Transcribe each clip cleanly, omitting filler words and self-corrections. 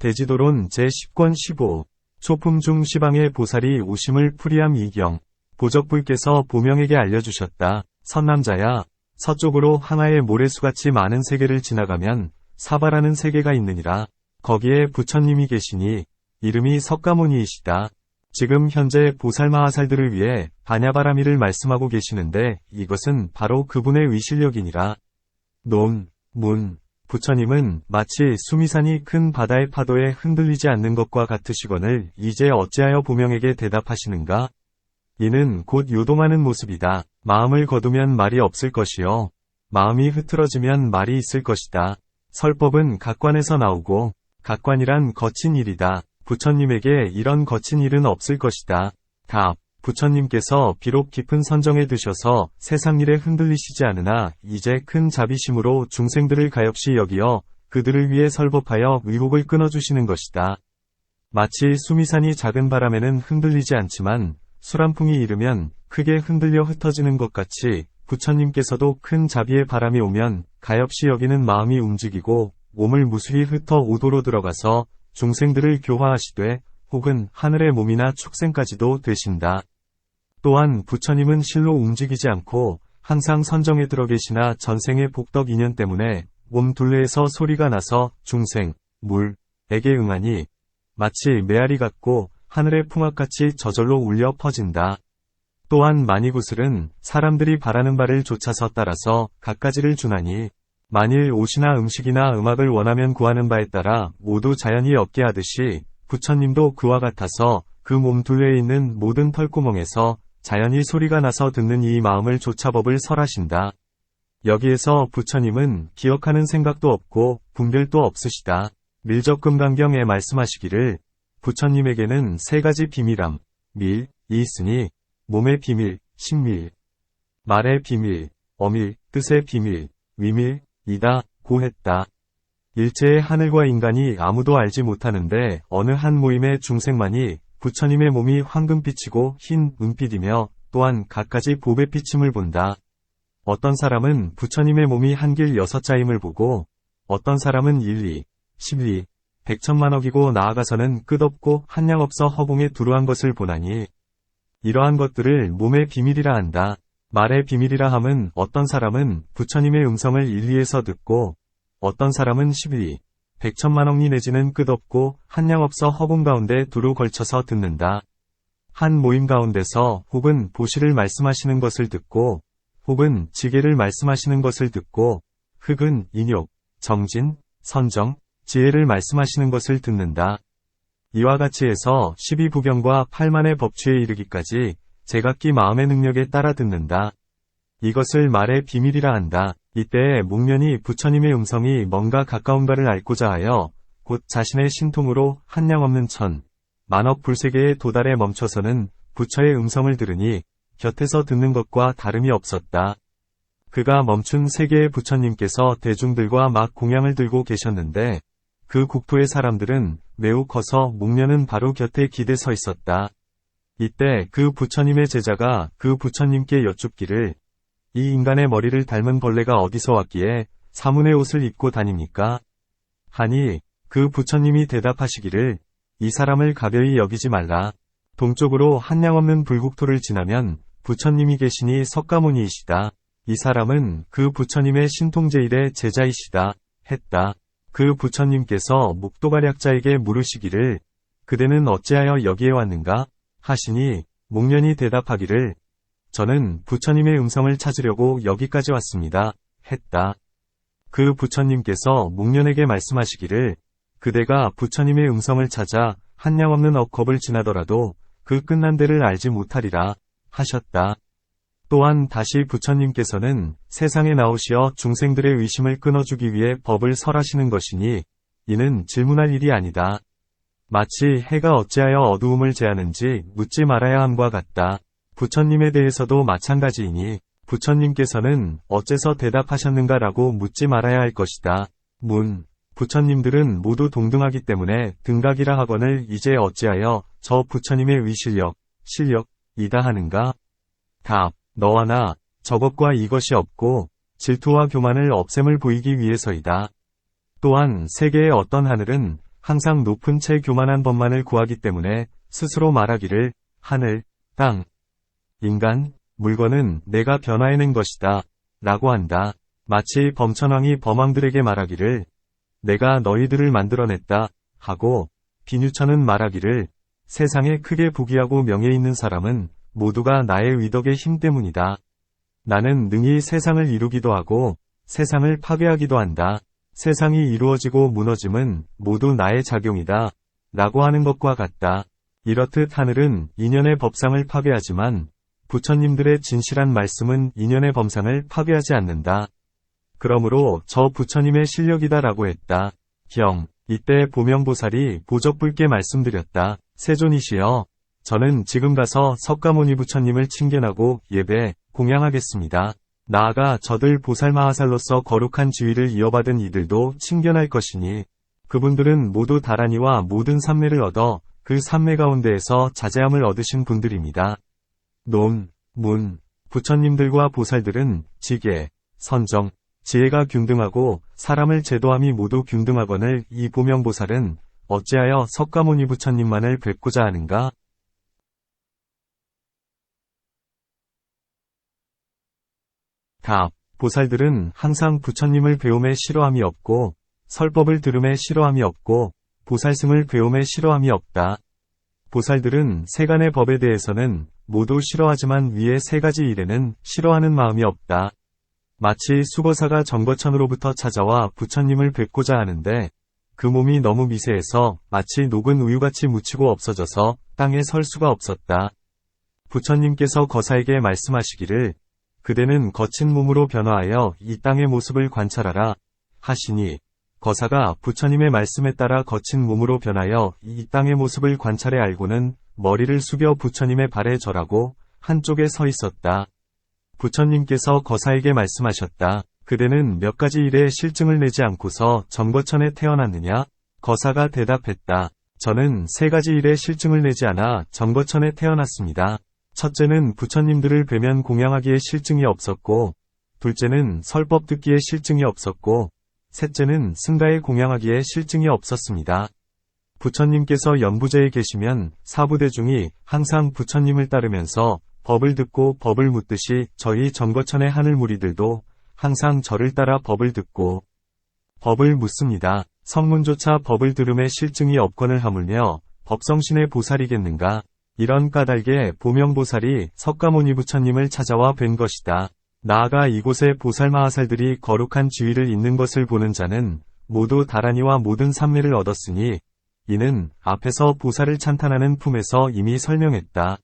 대지도론 제10권 15. 초품 중 시방의 보살이 오심을 풀이함 이경. 보적불께서 보명에게 알려주셨다. 선남자야, 서쪽으로 하나의 모래수같이 많은 세계를 지나가면 사바라는 세계가 있느니라. 거기에 부처님이 계시니 이름이 석가모니이시다. 지금 현재 보살마하살들을 위해 바냐바라미를 말씀하고 계시는데 이것은 바로 그분의 위실력이니라. 부처님은 마치 수미산이 큰 바다의 파도에 흔들리지 않는 것과 같으시거늘 이제 어찌하여 보명에게 대답하시는가? 이는 곧 요동하는 모습이다. 마음을 거두면 말이 없을 것이요. 마음이 흐트러지면 말이 있을 것이다. 설법은 각관에서 나오고 각관이란 거친 일이다. 부처님에게 이런 거친 일은 없을 것이다. 답. 부처님께서 비록 깊은 선정에 드셔서 세상 일에 흔들리시지 않으나 이제 큰 자비심으로 중생들을 가엾이 여기어 그들을 위해 설법하여 의혹을 끊어주시는 것이다. 마치 수미산이 작은 바람에는 흔들리지 않지만 수란풍이 일으면 크게 흔들려 흩어지는 것 같이 부처님께서도 큰 자비의 바람이 오면 가엾이 여기는 마음이 움직이고 몸을 무수히 흩어 오도로 들어가서 중생들을 교화하시되 혹은 하늘의 몸이나 축생까지도 되신다. 또한 부처님은 실로 움직이지 않고 항상 선정에 들어 계시나 전생의 복덕 인연 때문에 몸 둘레에서 소리가 나서 중생, 물에게 응하니 마치 메아리 같고 하늘의 풍악같이 저절로 울려 퍼진다. 또한 마니구슬은 사람들이 바라는 바를 좇아서 따라서 갖가지를 주나니 만일 옷이나 음식이나 음악을 원하면 구하는 바에 따라 모두 자연히 얻게 하듯이 부처님도 그와 같아서 그 몸 둘레에 있는 모든 털구멍에서 자연히 소리가 나서 듣는 이 마음을 좇아 법을 설하신다. 여기에서 부처님은 기억하는 생각도 없고 분별도 없으시다. 밀적금강경에 말씀하시기를 부처님에게는 세 가지 비밀함, 밀이 있으니 몸의 비밀, 신밀, 말의 비밀, 어밀, 뜻의 비밀, 위밀이다 고 했다. 일체의 하늘과 인간이 아무도 알지 못하는데 어느 한 모임의 중생만이 부처님의 몸이 황금빛이고 흰 은빛이며 또한 갖가지 보배 비침을 본다. 어떤 사람은 부처님의 몸이 한길 6자임을 보고 어떤 사람은 1리, 10리, 100천만억이고 나아가서는 끝없고 한량없어 허공에 두루한 것을 보나니 이러한 것들을 몸의 비밀이라 한다. 말의 비밀이라 함은 어떤 사람은 부처님의 음성을 1리에서 듣고 어떤 사람은 10리, 100천만억리 내지는 끝없고 한량없어 허공 가운데 두루 걸쳐서 듣는다. 한 모임 가운데서 혹은 보시를 말씀하시는 것을 듣고 혹은 지계를 말씀하시는 것을 듣고 흑은 인욕, 정진, 선정, 지혜를 말씀하시는 것을 듣는다. 이와 같이 해서 12부경과 8만의 법취에 이르기까지 제각기 마음의 능력에 따라 듣는다. 이것을 말의 비밀이라 한다. 이때에 목련이 부처님의 음성이 뭔가 가까운가를 앓고자 하여 곧 자신의 신통으로 한량없는 만억 불세계에 도달해 멈춰서는 부처의 음성을 들으니 곁에서 듣는 것과 다름이 없었다. 그가 멈춘 세계의 부처님께서 대중들과 막 공양을 들고 계셨는데 그 국토의 사람들은 매우 커서 목련은 바로 곁에 기대 서 있었다. 이때 그 부처님의 제자가 그 부처님께 여쭙기를 이 인간의 머리를 닮은 벌레가 어디서 왔기에 사문의 옷을 입고 다닙니까? 하니 그 부처님이 대답하시기를 이 사람을 가벼이 여기지 말라. 동쪽으로 한량없는 불국토를 지나면 부처님이 계시니 석가모니이시다. 이 사람은 그 부처님의 신통제일의 제자이시다. 했다. 그 부처님께서 목도가략자에게 물으시기를 그대는 어찌하여 여기에 왔는가? 하시니 목련이 대답하기를 저는 부처님의 음성을 찾으려고 여기까지 왔습니다. 했다. 그 부처님께서 목련에게 말씀하시기를 그대가 부처님의 음성을 찾아 한량없는 억겁을 지나더라도 그 끝난 데를 알지 못하리라 하셨다. 또한 다시 부처님께서는 세상에 나오시어 중생들의 의심을 끊어주기 위해 법을 설하시는 것이니 이는 질문할 일이 아니다. 마치 해가 어찌하여 어두움을 제하는지 묻지 말아야 함과 같다. 부처님에 대해서도 마찬가지이니 부처님께서는 어째서 대답하셨는가라고 묻지 말아야 할 것이다. 부처님들은 모두 동등하기 때문에 등각이라 하거늘 이제 어찌하여 저 부처님의 위실력, 실력이다 하는가? 답. 너와 나, 저것과 이것이 없고 질투와 교만을 없앰을 보이기 위해서이다. 또한 세계의 어떤 하늘은 항상 높은 채 교만한 법만을 구하기 때문에 스스로 말하기를 하늘, 땅, 인간, 물건은 내가 변화해낸 것이다 라고 한다. 마치 범천왕이 범왕들에게 말하기를 내가 너희들을 만들어냈다 하고 비뉴천은 말하기를 세상에 크게 부귀하고 명예 있는 사람은 모두가 나의 의덕의 힘 때문이다. 나는 능히 세상을 이루기도 하고 세상을 파괴하기도 한다. 세상이 이루어지고 무너짐은 모두 나의 작용이다 라고 하는 것과 같다. 이렇듯 하늘은 인연의 법상을 파괴하지만 부처님들의 진실한 말씀은 인연의 법상을 파괴하지 않는다. 그러므로 저 부처님의 실력이다 라고 했다. 형, 이때 보명보살이 보적불께 말씀드렸다. 세존이시여, 저는 지금 가서 석가모니 부처님을 칭견하고 예배, 공양하겠습니다. 나아가 저들 보살마하살로서 거룩한 지위를 이어받은 이들도 칭견할 것이니 그분들은 모두 다라니와 모든 삼매를 얻어 그 삼매 가운데에서 자제함을 얻으신 분들입니다. 논, 문, 부처님들과 보살들은 지계, 선정, 지혜가 균등하고 사람을 제도함이 모두 균등하거늘 이 보명보살은 어찌하여 석가모니 부처님만을 뵙고자 하는가? 답. 보살들은 항상 부처님을 배움에 싫어함이 없고 설법을 들음에 싫어함이 없고 보살승을 배움에 싫어함이 없다. 보살들은 세간의 법에 대해서는 모두 싫어하지만 위의 세 가지 일에는 싫어하는 마음이 없다. 마치 수거사가 정거천으로부터 찾아와 부처님을 뵙고자 하는데 그 몸이 너무 미세해서 마치 녹은 우유같이 묻히고 없어져서 땅에 설 수가 없었다. 부처님께서 거사에게 말씀하시기를 그대는 거친 몸으로 변화하여 이 땅의 모습을 관찰하라 하시니 거사가 부처님의 말씀에 따라 거친 몸으로 변하여 이 땅의 모습을 관찰해 알고는 머리를 숙여 부처님의 발에 절하고 한쪽에 서 있었다. 부처님께서 거사에게 말씀하셨다. 그대는 몇 가지 일에 실증을 내지 않고서 정거천에 태어났느냐? 거사가 대답했다. 저는 세 가지 일에 실증을 내지 않아 정거천에 태어났습니다. 첫째는 부처님들을 뵈면 공양하기에 실증이 없었고, 둘째는 설법 듣기에 실증이 없었고, 셋째는 승가에 공양하기에 실증이 없었습니다. 부처님께서 연부제에 계시면 사부대중이 항상 부처님을 따르면서 법을 듣고 법을 묻듯이 저희 정거천의 하늘 무리들도 항상 저를 따라 법을 듣고 법을 묻습니다. 성문조차 법을 들음에 실증이 없거늘 하물며 법성신의 보살이겠는가? 이런 까닭에 보명보살이 석가모니 부처님을 찾아와 뵌 것이다. 나아가 이곳에 보살마하살들이 거룩한 지위를 잇는 것을 보는 자는 모두 다라니와 모든 삼매를 얻었으니 이는 앞에서 보살을 찬탄하는 품에서 이미 설명했다.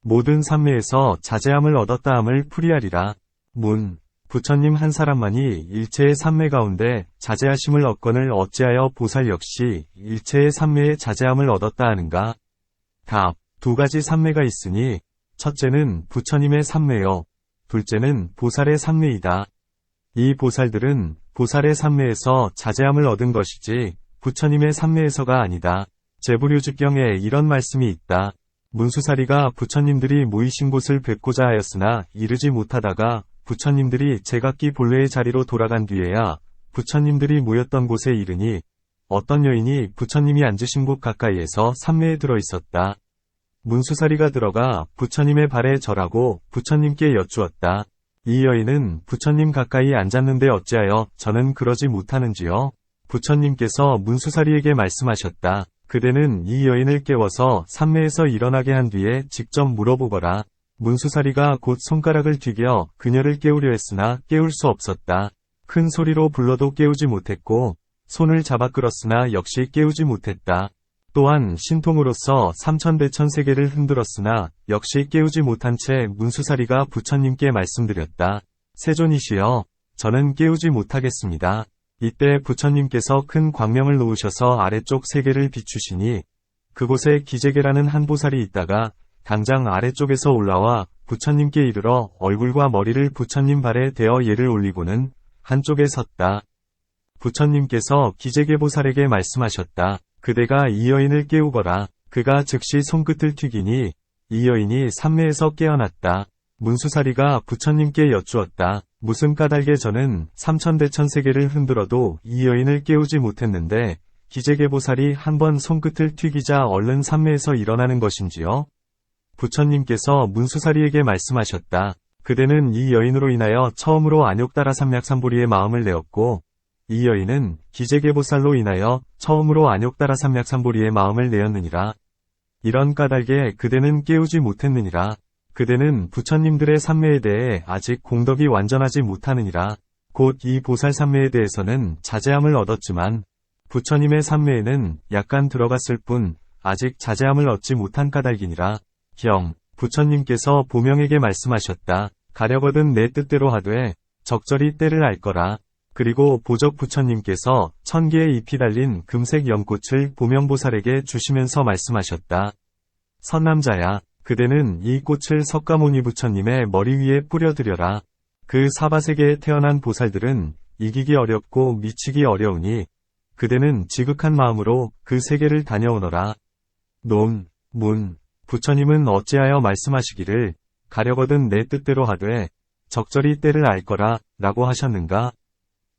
모든 삼매에서 자제함을 얻었다 함을 풀이하리라. 문. 부처님 한 사람만이 일체의 삼매 가운데 자제하심을 얻거늘 어찌하여 보살 역시 일체의 삼매에 자제함을 얻었다 하는가? 답. 두 가지 삼매가 있으니 첫째는 부처님의 삼매요. 둘째는 보살의 삼매이다. 이 보살들은 보살의 삼매에서 자제함을 얻은 것이지 부처님의 삼매에서가 아니다. 제부류직경에 이런 말씀이 있다. 문수사리가 부처님들이 모이신 곳을 뵙고자 하였으나 이르지 못하다가 부처님들이 제각기 본래의 자리로 돌아간 뒤에야 부처님들이 모였던 곳에 이르니 어떤 여인이 부처님이 앉으신 곳 가까이에서 삼매에 들어 있었다. 문수사리가 들어가 부처님의 발에 절하고 부처님께 여쭈었다. 이 여인은 부처님 가까이 앉았는데 어찌하여 저는 그러지 못하는지요? 부처님께서 문수사리에게 말씀하셨다. 그대는 이 여인을 깨워서 삼매에서 일어나게 한 뒤에 직접 물어보거라. 문수사리가 곧 손가락을 튀겨 그녀를 깨우려 했으나 깨울 수 없었다. 큰 소리로 불러도 깨우지 못했고 손을 잡아 끌었으나 역시 깨우지 못했다. 또한 신통으로서 삼천대천세계를 흔들었으나 역시 깨우지 못한 채 문수사리가 부처님께 말씀드렸다. 세존이시여, 저는 깨우지 못하겠습니다. 이때 부처님께서 큰 광명을 놓으셔서 아래쪽 세계를 비추시니 그곳에 기재계라는 한 보살이 있다가 당장 아래쪽에서 올라와 부처님께 이르러 얼굴과 머리를 부처님 발에 대어 예를 올리고는 한쪽에 섰다. 부처님께서 기재계 보살에게 말씀하셨다. 그대가 이 여인을 깨우거라. 그가 즉시 손끝을 튀기니 이 여인이 삼매에서 깨어났다. 문수사리가 부처님께 여쭈었다. 무슨 까닭에 저는 삼천대천세계를 흔들어도 이 여인을 깨우지 못했는데 기재개보살이 한번 손끝을 튀기자 얼른 산매에서 일어나는 것인지요? 부처님께서 문수사리에게 말씀하셨다. 그대는 이 여인으로 인하여 처음으로 안욕따라 삼략삼보리의 마음을 내었고, 이 여인은 기재개보살로 인하여 처음으로 안욕따라 삼략삼보리의 마음을 내었느니라. 이런 까닭에 그대는 깨우지 못했느니라. 그대는 부처님들의 삼매에 대해 아직 공덕이 완전하지 못하느니라. 곧 이 보살 삼매에 대해서는 자제함을 얻었지만 부처님의 삼매에는 약간 들어갔을 뿐 아직 자제함을 얻지 못한 까닭이니라. 경, 부처님께서 보명에게 말씀하셨다. 가려거든 내 뜻대로 하되 적절히 때를 알거라. 그리고 보적 부처님께서 1000개의 잎이 달린 금색 연꽃을 보명보살에게 주시면서 말씀하셨다. 선남자야, 그대는 이 꽃을 석가모니 부처님의 머리 위에 뿌려드려라. 그 사바세계에 태어난 보살들은 이기기 어렵고 미치기 어려우니 그대는 지극한 마음으로 그 세계를 다녀오너라. 논, 문, 부처님은 어찌하여 말씀하시기를 가려거든 내 뜻대로 하되 적절히 때를 알거라 라고 하셨는가?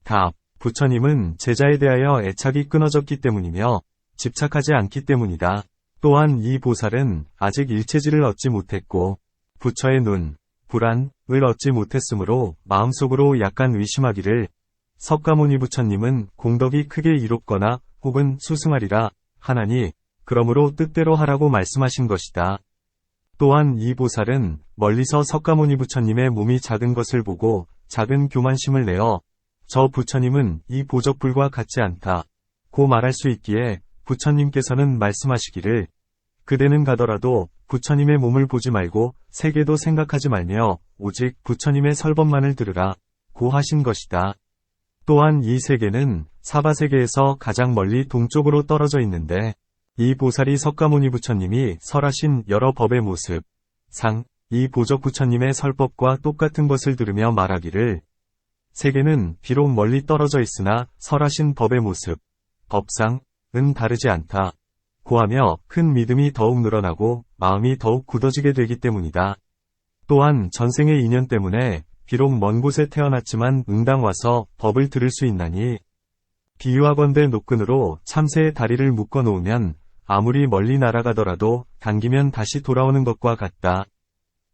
답, 부처님은 제자에 대하여 애착이 끊어졌기 때문이며 집착하지 않기 때문이다. 또한 이 보살은 아직 일체지를 얻지 못했고 부처의 눈, 불안을 얻지 못했으므로 마음속으로 약간 의심하기를 석가모니 부처님은 공덕이 크게 이롭거나 혹은 수승하리라 하나니 그러므로 뜻대로 하라고 말씀하신 것이다. 또한 이 보살은 멀리서 석가모니 부처님의 몸이 작은 것을 보고 작은 교만심을 내어 저 부처님은 이 보적불과 같지 않다 고 말할 수 있기에 부처님께서는 말씀하시기를 그대는 가더라도 부처님의 몸을 보지 말고 세계도 생각하지 말며 오직 부처님의 설법만을 들으라 고 하신 것이다. 또한 이 세계는 사바세계에서 가장 멀리 동쪽으로 떨어져 있는데 이 보살이 석가모니 부처님이 설하신 여러 법의 모습, 상, 이 보적 부처님의 설법과 똑같은 것을 들으며 말하기를 세계는 비록 멀리 떨어져 있으나 설하신 법의 모습, 법상은 다르지 않다. 고하며 큰 믿음이 더욱 늘어나고 마음이 더욱 굳어지게 되기 때문이다. 또한 전생의 인연 때문에 비록 먼 곳에 태어났지만 응당 와서 법을 들을 수 있나니 비유하건대 노끈으로 참새의 다리를 묶어 놓으면 아무리 멀리 날아가더라도 당기면 다시 돌아오는 것과 같다.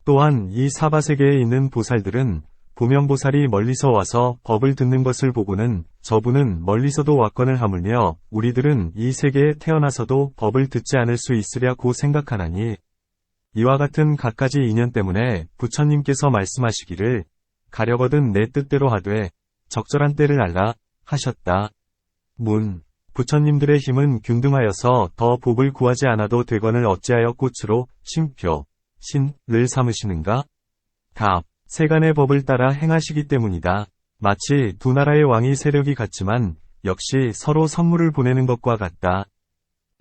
또한 이 사바세계에 있는 보살들은 보명보살이 멀리서 와서 법을 듣는 것을 보고는 저분은 멀리서도 왔건을 하물며 우리들은 이 세계에 태어나서도 법을 듣지 않을 수 있으랴고 생각하나니 이와 같은 갖가지 인연 때문에 부처님께서 말씀하시기를 가려거든 내 뜻대로 하되 적절한 때를 알라 하셨다. 문, 부처님들의 힘은 균등하여서 더 복을 구하지 않아도 되거늘 어찌하여 꽃으로 신표, 신을 삼으시는가? 답, 세간의 법을 따라 행하시기 때문이다. 마치 두 나라의 왕이 세력이 같지만 역시 서로 선물을 보내는 것과 같다.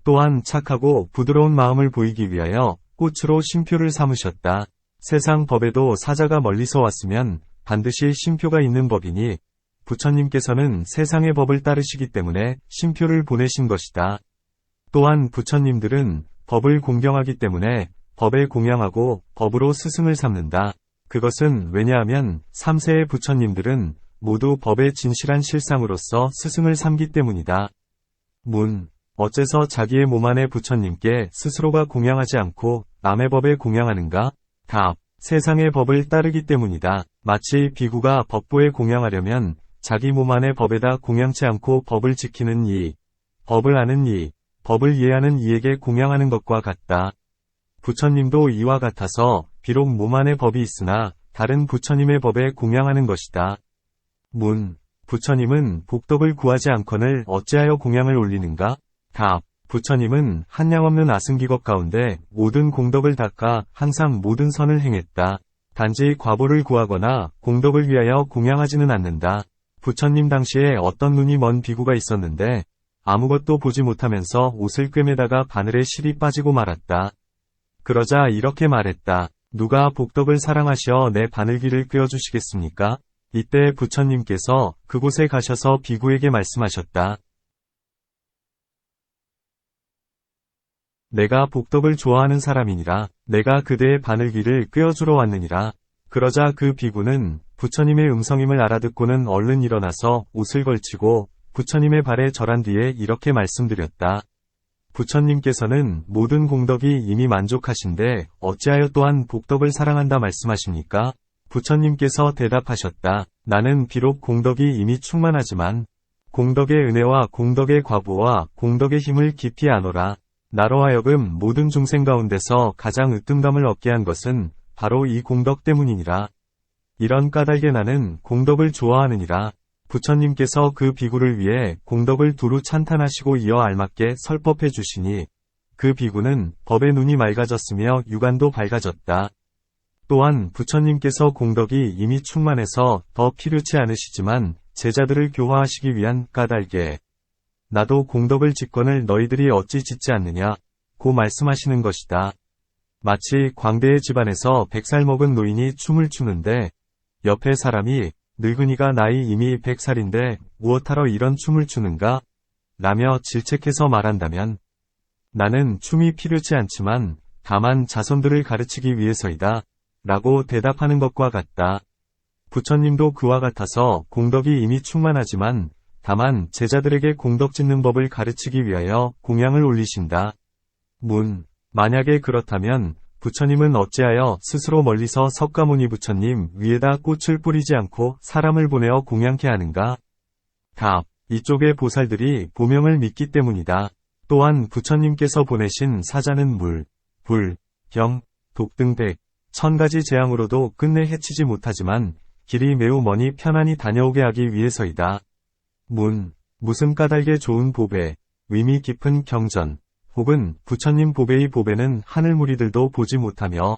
또한 착하고 부드러운 마음을 보이기 위하여 꽃으로 신표를 삼으셨다. 세상 법에도 사자가 멀리서 왔으면 반드시 신표가 있는 법이니 부처님께서는 세상의 법을 따르시기 때문에 신표를 보내신 것이다. 또한 부처님들은 법을 공경하기 때문에 법에 공양하고 법으로 스승을 삼는다. 그것은 왜냐하면 3세의 부처님들은 모두 법의 진실한 실상으로서 스승을 삼기 때문이다. 문, 어째서 자기의 몸 안에 부처님께 스스로가 공양하지 않고 남의 법에 공양하는가? 답, 세상의 법을 따르기 때문이다. 마치 비구가 법보에 공양하려면 자기 몸 안의 법에다 공양치 않고 법을 지키는 이, 법을 아는 이, 법을 이해하는 이에게 공양하는 것과 같다. 부처님도 이와 같아서 비록 몸 안에 법이 있으나 다른 부처님의 법에 공양하는 것이다. 문, 부처님은 복덕을 구하지 않거늘 어찌하여 공양을 올리는가? 답, 부처님은 한량없는 아승기겁 가운데 모든 공덕을 닦아 항상 모든 선을 행했다. 단지 과보를 구하거나 공덕을 위하여 공양하지는 않는다. 부처님 당시에 어떤 눈이 먼 비구가 있었는데 아무것도 보지 못하면서 옷을 꿰매다가 바늘에 실이 빠지고 말았다. 그러자 이렇게 말했다. 누가 복덕을 사랑하시어 내 바늘귀를 꿰어주시겠습니까? 이때 부처님께서 그곳에 가셔서 비구에게 말씀하셨다. 내가 복덕을 좋아하는 사람이니라. 내가 그대의 바늘귀를 꿰어주러 왔느니라. 그러자 그 비구는 부처님의 음성임을 알아듣고는 얼른 일어나서 옷을 걸치고 부처님의 발에 절한 뒤에 이렇게 말씀드렸다. 부처님께서는 모든 공덕이 이미 만족하신데 어찌하여 또한 복덕을 사랑한다 말씀하십니까? 부처님께서 대답하셨다. 나는 비록 공덕이 이미 충만하지만 공덕의 은혜와 공덕의 과보와 공덕의 힘을 깊이 아노라. 나로 하여금 모든 중생 가운데서 가장 으뜸감을 얻게 한 것은 바로 이 공덕 때문이니라. 이런 까닭에 나는 공덕을 좋아하느니라. 부처님께서 그 비구를 위해 공덕을 두루 찬탄하시고 이어 알맞게 설법해 주시니 그 비구는 법의 눈이 맑아졌으며 육안도 밝아졌다. 또한 부처님께서 공덕이 이미 충만해서 더 필요치 않으시지만 제자들을 교화하시기 위한 까닭에 나도 공덕을 짓거늘 너희들이 어찌 짓지 않느냐 고 말씀하시는 것이다. 마치 광대의 집안에서 100살 먹은 노인이 춤을 추는데 옆에 사람이 늙은이가 나이 이미 100살인데 무엇하러 이런 춤을 추는가? 라며 질책해서 말한다면 나는 춤이 필요치 않지만 다만 자손들을 가르치기 위해서이다. 라고 대답하는 것과 같다. 부처님도 그와 같아서 공덕이 이미 충만하지만 다만 제자들에게 공덕 짓는 법을 가르치기 위하여 공양을 올리신다. 만약에 그렇다면 부처님은 어찌하여 스스로 멀리서 석가모니 부처님 위에다 꽃을 뿌리지 않고 사람을 보내어 공양케 하는가? 답. 이쪽의 보살들이 보명을 믿기 때문이다. 또한 부처님께서 보내신 사자는 물, 불, 경, 독 등 1000가지 재앙으로도 끝내 해치지 못하지만 길이 매우 머니 편안히 다녀오게 하기 위해서이다. 무슨 까닭에 좋은 보배, 의미 깊은 경전, 혹은 부처님 보배의 보배는 하늘 무리들도 보지 못하며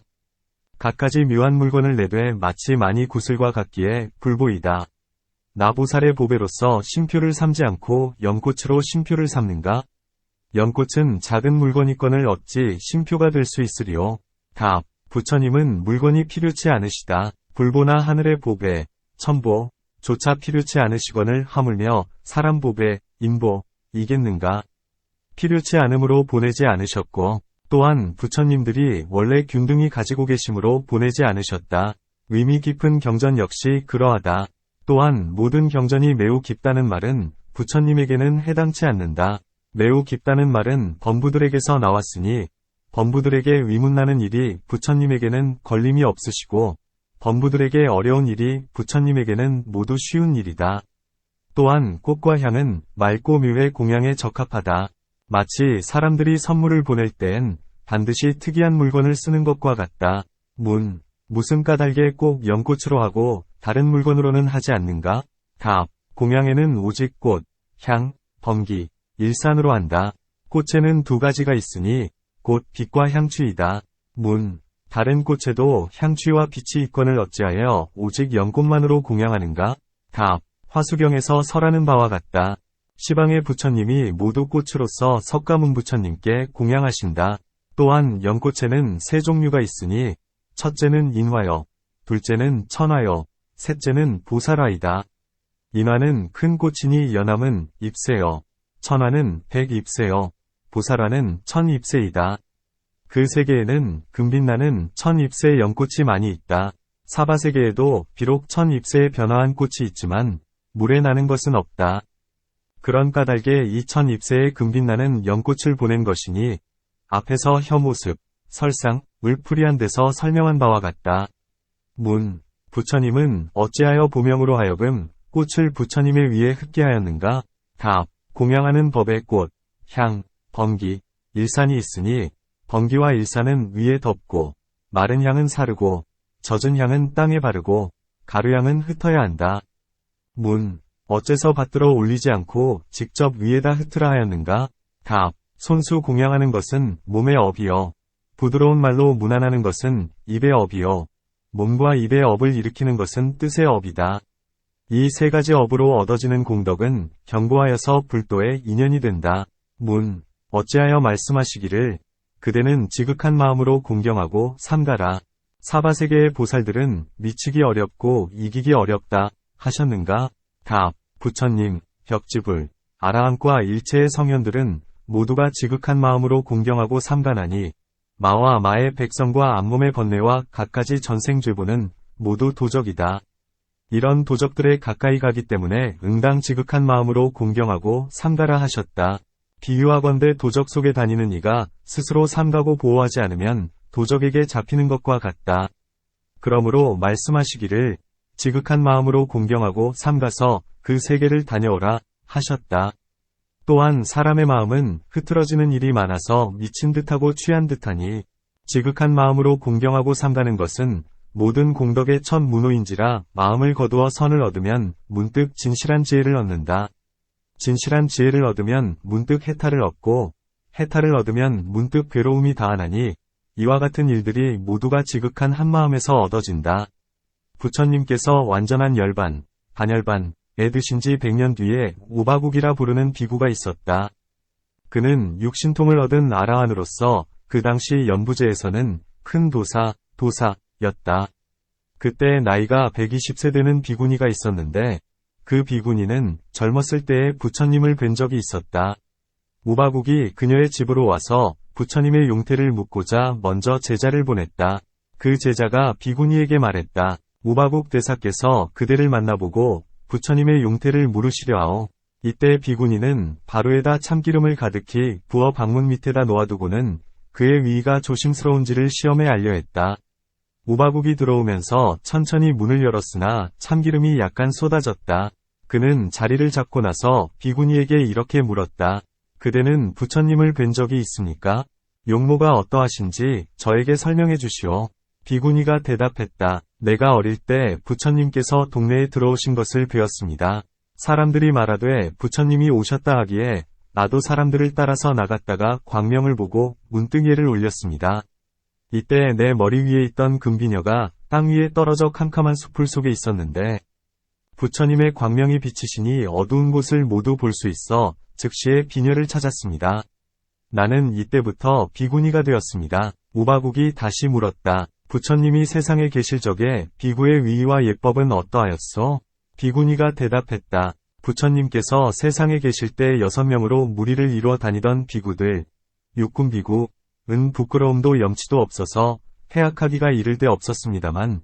갖가지 묘한 물건을 내되 마치 많이 구슬과 같기에 불보이다. 나보살의 보배로서 심표를 삼지 않고 연꽃으로 심표를 삼는가? 연꽃은 작은 물건이건을 어찌 심표가 될 수 있으리요? 답. 부처님은 물건이 필요치 않으시다. 불보나 하늘의 보배, 천보, 조차 필요치 않으시거늘 하물며 사람 보배, 인보, 이겠는가? 필요치 않으므로 보내지 않으셨고 또한 부처님들이 원래 균등히 가지고 계심으로 보내지 않으셨다. 의미 깊은 경전 역시 그러하다. 또한 모든 경전이 매우 깊다는 말은 부처님에게는 해당치 않는다. 매우 깊다는 말은 범부들에게서 나왔으니 범부들에게 위문나는 일이 부처님에게는 걸림이 없으시고 범부들에게 어려운 일이 부처님에게는 모두 쉬운 일이다. 또한 꽃과 향은 맑고 묘의 공양에 적합하다. 마치 사람들이 선물을 보낼 땐 반드시 특이한 물건을 쓰는 것과 같다. 무슨 까닭에 꼭 연꽃으로 하고 다른 물건으로는 하지 않는가? 답. 공양에는 오직 꽃, 향, 번기, 일산으로 한다. 꽃에는 두 가지가 있으니 곧 빛과 향취이다. 다른 꽃에도 향취와 빛이 있건을 어찌하여 오직 연꽃만으로 공양하는가? 답. 화수경에서 설하는 바와 같다. 시방의 부처님이 모두 꽃으로서 석가문 부처님께 공양하신다. 또한 연꽃에는 세 종류가 있으니 첫째는 인화여, 둘째는 천화여, 셋째는 보살화이다. 인화는 큰 꽃이니 연암은 잎새여, 천화는 백잎새여, 보살화는 천잎새이다. 그 세계에는 금빛나는 천잎새의 연꽃이 많이 있다. 사바세계에도 비록 천잎새의 변화한 꽃이 있지만 물에 나는 것은 없다. 그런 까닭에 이 천잎새의 금빛나는 연꽃을 보낸 것이니 앞에서 혐오습, 설상, 울풀이한 데서 설명한 바와 같다. 부처님은 어찌하여 보명으로 하여금 꽃을 부처님의 위에 흩게 하였는가? 답. 공양하는 법의 꽃, 향, 번기, 일산이 있으니 번기와 일산은 위에 덮고 마른 향은 사르고 젖은 향은 땅에 바르고 가루향은 흩어야 한다. 어째서 받들어 올리지 않고 직접 위에다 흩으라 하였는가? 답. 손수 공양하는 것은 몸의 업이요. 부드러운 말로 문안하는 것은 입의 업이요. 몸과 입의 업을 일으키는 것은 뜻의 업이다. 이 세 가지 업으로 얻어지는 공덕은 견고하여서 불도의 인연이 된다. 어찌하여 말씀하시기를 그대는 지극한 마음으로 공경하고 삼가라. 사바세계의 보살들은 미치기 어렵고 이기기 어렵다 하셨는가? 답. 부처님, 벽지불, 아라함과 일체의 성현들은 모두가 지극한 마음으로 공경하고 삼가나니 마와 마의 백성과 안몸의 번뇌와 갖가지 전생죄보는 모두 도적이다. 이런 도적들에 가까이 가기 때문에 응당 지극한 마음으로 공경하고 삼가라 하셨다. 비유하건대 도적 속에 다니는 이가 스스로 삼가고 보호하지 않으면 도적에게 잡히는 것과 같다. 그러므로 말씀하시기를 지극한 마음으로 공경하고 삼가서 그 세계를 다녀오라 하셨다. 또한 사람의 마음은 흐트러지는 일이 많아서 미친 듯하고 취한 듯하니 지극한 마음으로 공경하고 삼가는 것은 모든 공덕의 첫 문호인지라 마음을 거두어 선을 얻으면 문득 진실한 지혜를 얻는다. 진실한 지혜를 얻으면 문득 해탈을 얻고 해탈을 얻으면 문득 괴로움이 다하나니 이와 같은 일들이 모두가 지극한 한마음에서 얻어진다. 부처님께서 완전한 열반, 반열반에 드신 지 100년 뒤에 우바국이라 부르는 비구가 있었다. 그는 육신통을 얻은 아라한으로서 그 당시 연부제에서는 큰 도사였다. 그때 나이가 120세 되는 비구니가 있었는데 그 비구니는 젊었을 때에 부처님을 뵌 적이 있었다. 우바국이 그녀의 집으로 와서 부처님의 용태를 묻고자 먼저 제자를 보냈다. 그 제자가 비구니에게 말했다. 우바국 대사께서 그대를 만나보고 부처님의 용태를 물으시려 하오. 이때 비구니는 바로에다 참기름을 가득히 부어 방문 밑에다 놓아두고는 그의 위가 조심스러운지를 시험에 알려 했다. 우바국이 들어오면서 천천히 문을 열었으나 참기름이 약간 쏟아졌다. 그는 자리를 잡고 나서 비구니에게 이렇게 물었다. 그대는 부처님을 뵌 적이 있습니까? 용모가 어떠하신지 저에게 설명해 주시오. 비구니가 대답했다. 내가 어릴 때 부처님께서 동네에 들어오신 것을 배웠습니다. 사람들이 말하되 부처님이 오셨다 하기에 나도 사람들을 따라서 나갔다가 광명을 보고 문득 예를 올렸습니다. 이때 내 머리 위에 있던 금비녀가 땅 위에 떨어져 캄캄한 수풀 속에 있었는데 부처님의 광명이 비치시니 어두운 곳을 모두 볼 수 있어 즉시에 비녀를 찾았습니다. 나는 이때부터 비구니가 되었습니다. 우바국이 다시 물었다. 부처님이 세상에 계실 적에 비구의 위와 예법은 어떠하였소? 비구니가 대답했다. 부처님께서 세상에 계실 때 6명으로 무리를 이루어 다니던 비구들, 육군비구은 부끄러움도 염치도 없어서 해악하기가 이를 데 없었습니다만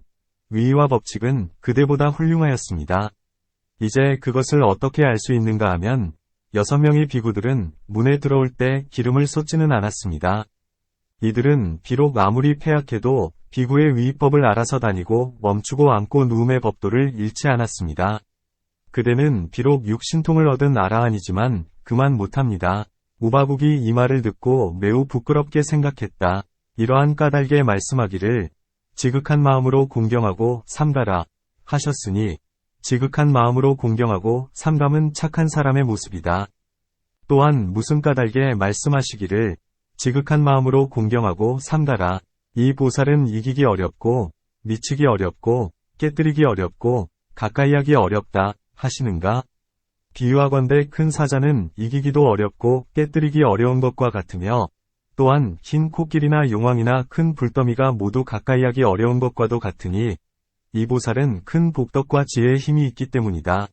위와 법칙은 그대보다 훌륭하였습니다. 이제 그것을 어떻게 알 수 있는가 하면 6명의 비구들은 문에 들어올 때 기름을 쏟지는 않았습니다. 이들은 비록 아무리 패약해도 비구의 위법을 알아서 다니고 멈추고 앉고 누움의 법도를 잃지 않았습니다. 그대는 비록 육신통을 얻은 아라한이지만 그만 못합니다. 우바국이 이 말을 듣고 매우 부끄럽게 생각했다. 이러한 까닭에 말씀하기를 지극한 마음으로 공경하고 삼가라 하셨으니 지극한 마음으로 공경하고 삼감은 착한 사람의 모습이다. 또한 무슨 까닭에 말씀하시기를 지극한 마음으로 공경하고 삼가라. 이 보살은 이기기 어렵고 미치기 어렵고 깨뜨리기 어렵고 가까이 하기 어렵다 하시는가? 비유하건대 큰 사자는 이기기도 어렵고 깨뜨리기 어려운 것과 같으며 또한 흰 코끼리나 용왕이나 큰 불더미가 모두 가까이 하기 어려운 것과도 같으니 이 보살은 큰 복덕과 지혜의 힘이 있기 때문이다.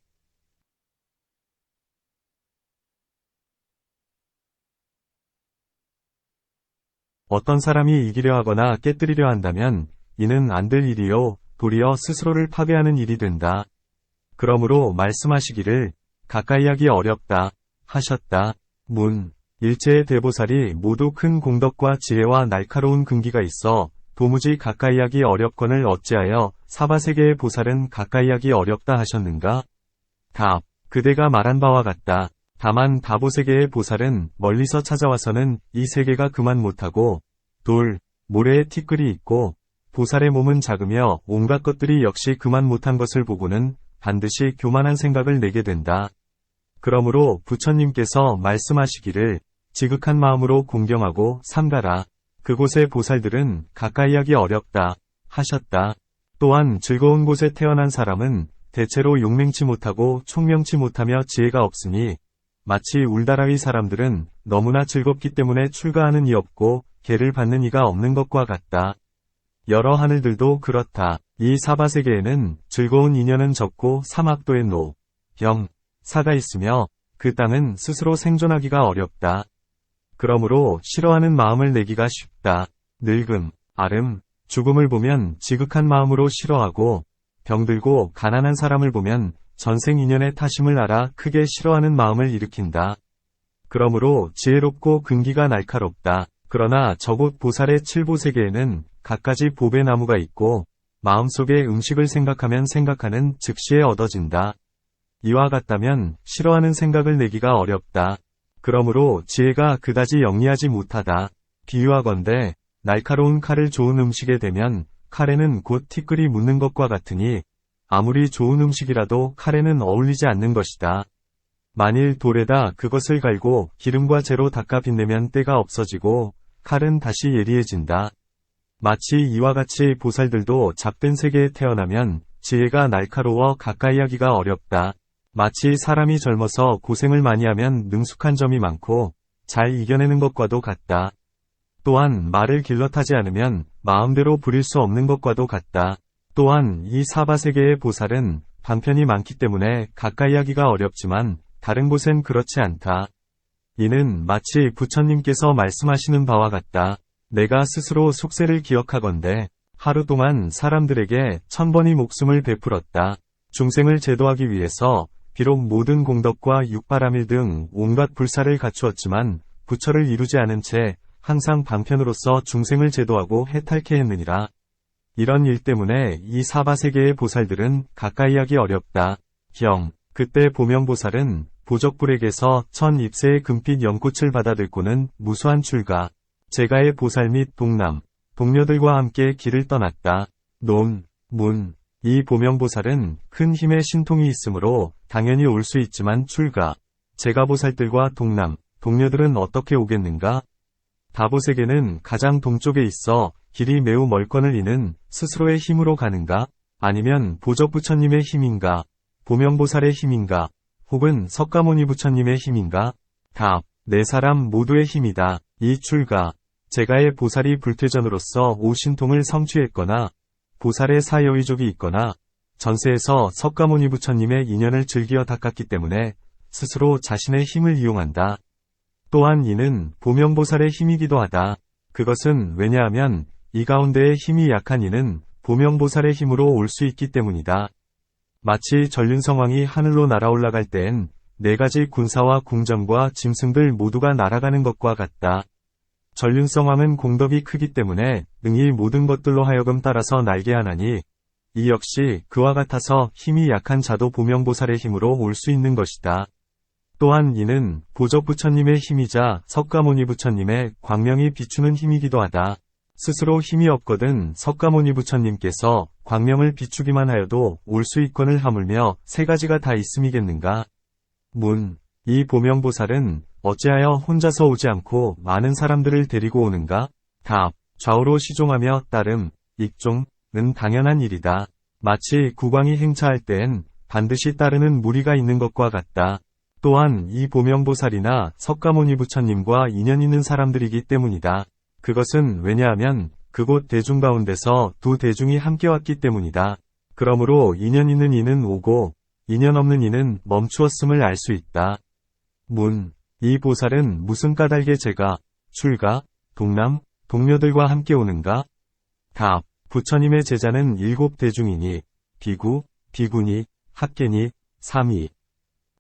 어떤 사람이 이기려 하거나 깨뜨리려 한다면 이는 안 될 일이요 도리어 스스로를 파괴하는 일이 된다. 그러므로 말씀하시기를 가까이 하기 어렵다 하셨다. 일체의 대보살이 모두 큰 공덕과 지혜와 날카로운 근기가 있어 도무지 가까이 하기 어렵거늘 어찌하여 사바세계의 보살은 가까이 하기 어렵다 하셨는가? 답. 그대가 말한 바와 같다. 다만 다보세계의 보살은 멀리서 찾아와서는 이 세계가 그만 못하고 돌, 모래에 티끌이 있고 보살의 몸은 작으며 온갖 것들이 역시 그만 못한 것을 보고는 반드시 교만한 생각을 내게 된다. 그러므로 부처님께서 말씀하시기를 지극한 마음으로 공경하고 삼가라. 그곳의 보살들은 가까이 하기 어렵다 하셨다. 또한 즐거운 곳에 태어난 사람은 대체로 용맹치 못하고 총명치 못하며 지혜가 없으니 마치 울다라위 사람들은 너무나 즐겁기 때문에 출가하는 이 없고 계를 받는 이가 없는 것과 같다. 여러 하늘들도 그렇다. 이 사바세계에는 즐거운 인연은 적고 사막도의 노, 영, 사가 있으며 그 땅은 스스로 생존하기가 어렵다. 그러므로 싫어하는 마음을 내기가 쉽다. 늙음, 아름, 죽음을 보면 지극한 마음으로 싫어하고 병들고 가난한 사람을 보면 전생 인연의 탓임을 알아 크게 싫어하는 마음을 일으킨다. 그러므로 지혜롭고 근기가 날카롭다. 그러나 저곳 보살의 칠보세계에는 갖가지 보배 나무가 있고 마음속에 음식을 생각하면 생각하는 즉시에 얻어진다. 이와 같다면 싫어하는 생각을 내기가 어렵다. 그러므로 지혜가 그다지 영리하지 못하다. 비유하건대 날카로운 칼을 좋은 음식에 대면 칼에는 곧 티끌이 묻는 것과 같으니 아무리 좋은 음식이라도 칼에는 어울리지 않는 것이다. 만일 돌에다 그것을 갈고 기름과 재로 닦아 빛내면 때가 없어지고 칼은 다시 예리해진다. 마치 이와 같이 보살들도 잡된 세계에 태어나면 지혜가 날카로워 가까이 하기가 어렵다. 마치 사람이 젊어서 고생을 많이 하면 능숙한 점이 많고 잘 이겨내는 것과도 같다. 또한 말을 길러타지 않으면 마음대로 부릴 수 없는 것과도 같다. 또한 이 사바세계의 보살은 방편이 많기 때문에 가까이 하기가 어렵지만 다른 곳엔 그렇지 않다. 이는 마치 부처님께서 말씀하시는 바와 같다. 내가 스스로 속세를 기억하건대 하루 동안 사람들에게 1000번이 목숨을 베풀었다. 중생을 제도하기 위해서 비록 모든 공덕과 육바라밀 등 온갖 불사를 갖추었지만 부처를 이루지 않은 채 항상 방편으로서 중생을 제도하고 해탈케 했느니라. 이런 일 때문에 이 사바세계의 보살들은 가까이 하기 어렵다. 그때 보명보살은 보적불에게서 1000입새의 금빛 연꽃을 받아 들고는 무수한 출가, 제가의 보살 및 동남, 동료들과 함께 길을 떠났다. 이 보명보살은 큰 힘의 신통이 있으므로 당연히 올 수 있지만 출가, 제가보살들과 동남, 동료들은 어떻게 오겠는가? 다보세계는 가장 동쪽에 있어 길이 매우 멀거늘 이는 스스로의 힘으로 가는가? 아니면 보적부처님의 힘인가? 보명보살의 힘인가? 혹은 석가모니 부처님의 힘인가? 답. 네 사람 모두의 힘이다. 이 출가, 제가의 보살이 불퇴전으로서 오신통을 성취했거나 보살의 사여의족이 있거나 전세에서 석가모니 부처님의 인연을 즐겨 닦았기 때문에 스스로 자신의 힘을 이용한다. 또한 이는 보명보살의 힘이기도 하다. 그것은 왜냐하면 이 가운데에 힘이 약한 이는 보명보살의 힘으로 올 수 있기 때문이다. 마치 전륜성왕이 하늘로 날아올라갈 때엔 4가지 군사와 궁전과 짐승들 모두가 날아가는 것과 같다. 전륜성왕은 공덕이 크기 때문에 능히 모든 것들로 하여금 따라서 날게 하나니 이 역시 그와 같아서 힘이 약한 자도 보명보살의 힘으로 올 수 있는 것이다. 또한 이는 보적부처님의 힘이자 석가모니 부처님의 광명이 비추는 힘이기도 하다. 스스로 힘이 없거든 석가모니 부처님께서 광명을 비추기만 하여도 올 수 있건을 하물며 3가지가 다 있음이겠는가? 이 보명보살은 어찌하여 혼자서 오지 않고 많은 사람들을 데리고 오는가? 답. 좌우로 시종하며 따름, 익종은 당연한 일이다. 마치 국왕이 행차할 때엔 반드시 따르는 무리가 있는 것과 같다. 또한 이 보명보살이나 석가모니 부처님과 인연 있는 사람들이기 때문이다. 그것은 왜냐하면 그곳 대중 가운데서 두 대중이 함께 왔기 때문이다. 그러므로 인연 있는 이는 오고 인연 없는 이는 멈추었음을 알 수 있다. 이 보살은 무슨 까닭에 제가, 출가, 동남, 동료들과 함께 오는가? 답. 부처님의 제자는 7대중이니 비구, 비구니, 학계니, 사미,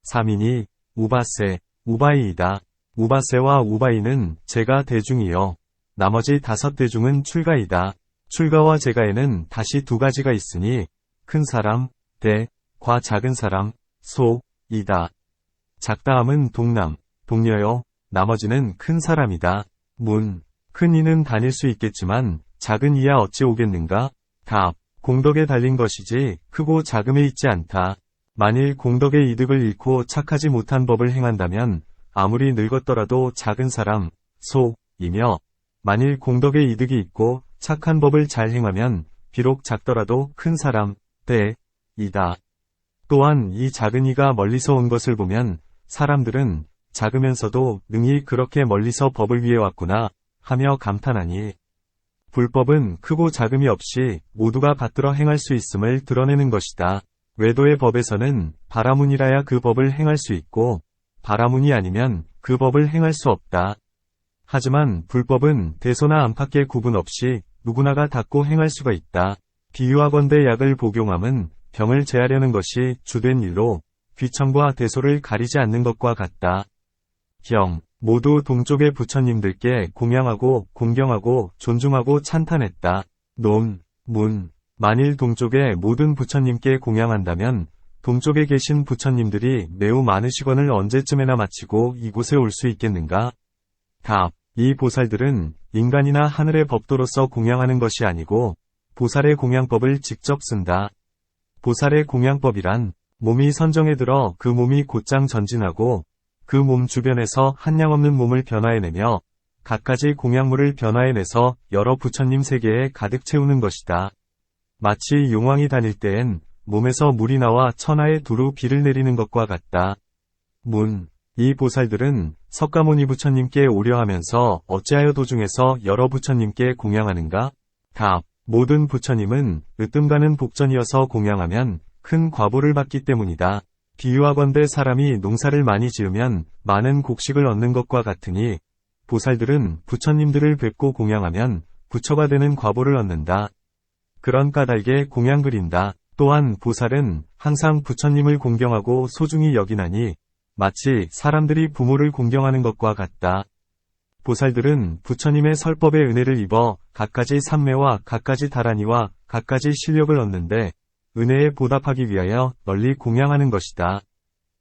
사미니, 우바세, 우바이이다. 우바세와 우바이는 제가 대중이요. 나머지 5대중은 출가이다. 출가와 제가에는 다시 2가지가 있으니 큰 사람, 대, 과 작은 사람, 소, 이다. 작다함은 동남, 동녀요. 나머지는 큰 사람이다. 큰 이는 다닐 수 있겠지만 작은 이야 어찌 오겠는가? 답. 공덕에 달린 것이지 크고 작음에 있지 않다. 만일 공덕의 이득을 잃고 착하지 못한 법을 행한다면 아무리 늙었더라도 작은 사람, 소이며 만일 공덕의 이득이 있고 착한 법을 잘 행하면 비록 작더라도 큰 사람, 대이다. 또한 이 작은 이가 멀리서 온 것을 보면 사람들은 작으면서도 능히 그렇게 멀리서 법을 위해 왔구나 하며 감탄하니 불법은 크고 작음이 없이 모두가 받들어 행할 수 있음을 드러내는 것이다. 외도의 법에서는 바라문이라야 그 법을 행할 수 있고 바라문이 아니면 그 법을 행할 수 없다. 하지만 불법은 대소나 안팎의 구분 없이 누구나가 닫고 행할 수가 있다. 비유하건대 약을 복용함은 병을 제하려는 것이 주된 일로 귀천과 대소를 가리지 않는 것과 같다. 경, 모두 동쪽의 부처님들께 공양하고 공경하고 존중하고 찬탄했다. 논, 문, 만일 동쪽의 모든 부처님께 공양한다면 동쪽에 계신 부처님들이 매우 많으시거늘 언제쯤에나 마치고 이곳에 올 수 있겠는가? 답, 이 보살들은 인간이나 하늘의 법도로서 공양하는 것이 아니고 보살의 공양법을 직접 쓴다. 보살의 공양법이란 몸이 선정에 들어 그 몸이 곧장 전진하고 그 몸 주변에서 한량없는 몸을 변화해내며 갖가지 공양물을 변화해내서 여러 부처님 세계에 가득 채우는 것이다. 마치 용왕이 다닐 때엔 몸에서 물이 나와 천하에 두루 비를 내리는 것과 같다. 문, 이 보살들은 석가모니 부처님께 오려 하면서 어찌하여 도중에서 여러 부처님께 공양하는가? 답, 모든 부처님은 으뜸가는 복전이어서 공양하면 큰 과보를 받기 때문이다. 비유하건대 사람이 농사를 많이 지으면 많은 곡식을 얻는 것과 같으니 보살들은 부처님들을 뵙고 공양하면 부처가 되는 과보를 얻는다. 그런 까닭에 공양 그린다. 또한 보살은 항상 부처님을 공경하고 소중히 여기나니 마치 사람들이 부모를 공경하는 것과 같다. 보살들은 부처님의 설법의 은혜를 입어 갖가지 삼매와 갖가지 다라니와 갖가지 실력을 얻는데 은혜에 보답하기 위하여 널리 공양하는 것이다.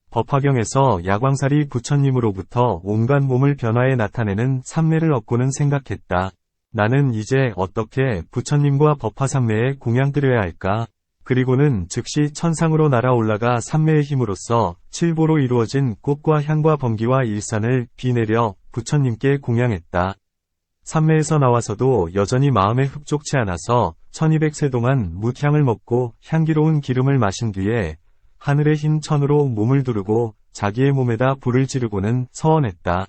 법화경에서 야광살이 부처님으로부터 온갖 몸을 변화해 나타내는 삼매를 얻고는 생각했다. 나는 이제 어떻게 부처님과 법화삼매에 공양드려야 할까? 그리고는 즉시 천상으로 날아올라가 삼매의 힘으로써 칠보로 이루어진 꽃과 향과 번기와 일산을 비내려 부처님께 공양했다. 삼매에서 나와서도 여전히 마음에 흡족치 않아서 1200세 동안 묻향을 먹고 향기로운 기름을 마신 뒤에 하늘의 흰 천으로 몸을 두르고 자기의 몸에다 불을 지르고는 서원했다.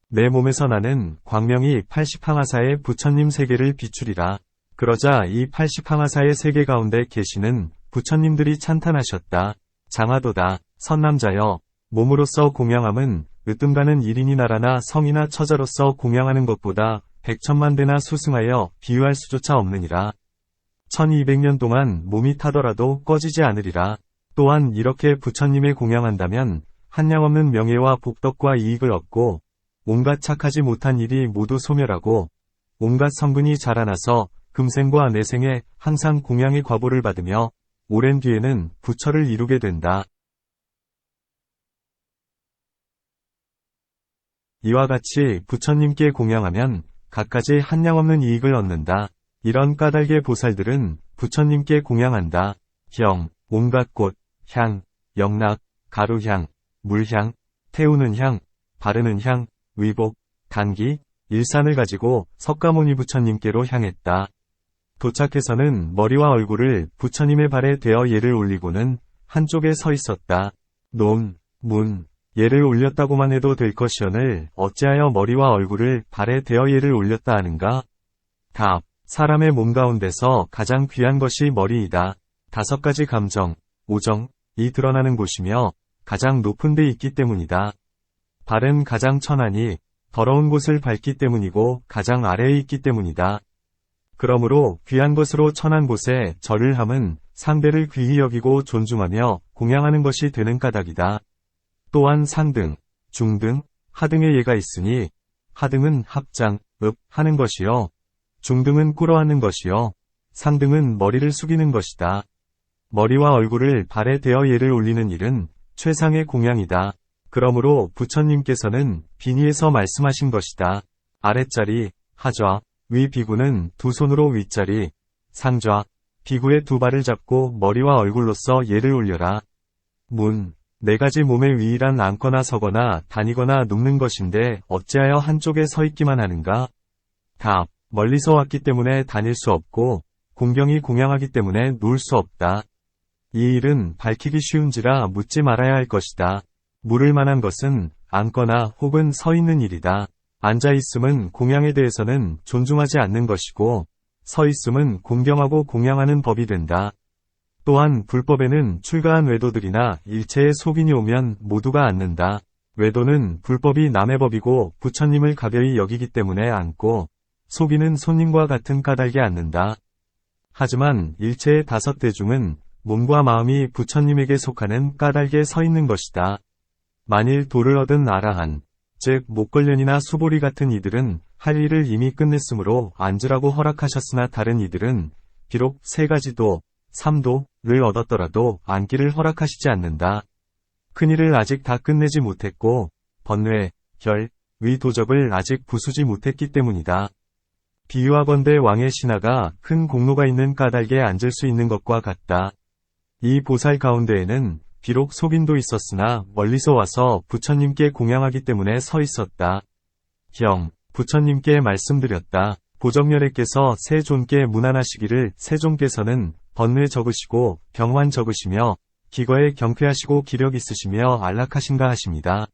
내 몸에서 나는 광명이 80항하사의 부처님 세계를 비추리라. 그러자 이 80항하사의 세계 가운데 계시는 부처님들이 찬탄하셨다. 장하도다. 선남자여. 몸으로서 공양함은 으뜸가는 일인이 나라나 성이나 처자로서 공양하는 것보다 백천만대나 수승하여 비유할 수조차 없느니라. 1200년 동안 몸이 타더라도 꺼지지 않으리라. 또한 이렇게 부처님의 공양한다면 한량없는 명예와 복덕과 이익을 얻고 온갖 착하지 못한 일이 모두 소멸하고 온갖 성근이 자라나서 금생과 내생에 항상 공양의 과보를 받으며 오랜 뒤에는 부처를 이루게 된다. 이와 같이 부처님께 공양하면 갖가지 한량없는 이익을 얻는다. 이런 까닭의 보살들은 부처님께 공양한다. 경, 온갖 꽃, 향, 영락, 가루향, 물향, 태우는 향, 바르는 향, 위복, 단기, 일산을 가지고 석가모니 부처님께로 향했다. 도착해서는 머리와 얼굴을 부처님의 발에 대어 예를 올리고는 한쪽에 서 있었다. 논, 문, 예를 올렸다고만 해도 될 것이오늘 어찌하여 머리와 얼굴을 발에 대어 예를 올렸다 하는가? 답, 사람의 몸 가운데서 가장 귀한 것이 머리이다. 5가지 감정, 오정이 드러나는 곳이며 가장 높은 데 있기 때문이다. 발은 가장 천하니 더러운 곳을 밟기 때문이고 가장 아래에 있기 때문이다. 그러므로 귀한 것으로 천한 곳에 절을 함은 상대를 귀히 여기고 존중하며 공양하는 것이 되는 까닭이다. 또한 상등, 중등, 하등의 예가 있으니 하등은 합장, 하는 것이요. 중등은 꿇어앉는 것이요. 상등은 머리를 숙이는 것이다. 머리와 얼굴을 발에 대어 예를 올리는 일은 최상의 공양이다. 그러므로 부처님께서는 비니에서 말씀하신 것이다. 아랫자리, 하좌, 위 비구는 두 손으로 윗자리, 상좌, 비구의 두 발을 잡고 머리와 얼굴로서 예를 올려라. 문, 4가지 몸의 위이란 앉거나 서거나 다니거나 눕는 것인데 어찌하여 한쪽에 서 있기만 하는가? 답, 멀리서 왔기 때문에 다닐 수 없고 공경이 공양하기 때문에 누울 수 없다. 이 일은 밝히기 쉬운지라 묻지 말아야 할 것이다. 물을 만한 것은 앉거나 혹은 서 있는 일이다. 앉아있음은 공양에 대해서는 존중하지 않는 것이고 서 있음은 공경하고 공양하는 법이 된다. 또한 불법에는 출가한 외도들이나 일체의 속인이 오면 모두가 앉는다. 외도는 불법이 남의 법이고 부처님을 가벼이 여기기 때문에 앉고 속인은 손님과 같은 까닭에 앉는다. 하지만 일체의 5대 중은 몸과 마음이 부처님에게 속하는 까닭에 서 있는 것이다. 만일 도를 얻은 아라한, 즉 목걸련이나 수보리 같은 이들은 할 일을 이미 끝냈으므로 앉으라고 허락하셨으나 다른 이들은 비록 3가지 도, 3도를 얻었더라도 앉기를 허락하시지 않는다. 큰일을 아직 다 끝내지 못했고 번뇌, 결, 의 도접을 아직 부수지 못했기 때문이다. 비유하건대 왕의 신하가 큰 공로가 있는 까닭에 앉을 수 있는 것과 같다. 이 보살 가운데에는 비록 속인도 있었으나 멀리서 와서 부처님께 공양하기 때문에 서 있었다. 형, 부처님께 말씀드렸다. 보정렬에께서 세존께 문안하시기를 세존께서는 번뇌 적으시고 병환 적으시며 기거에 경쾌하시고 기력 있으시며 안락하신가 하십니다.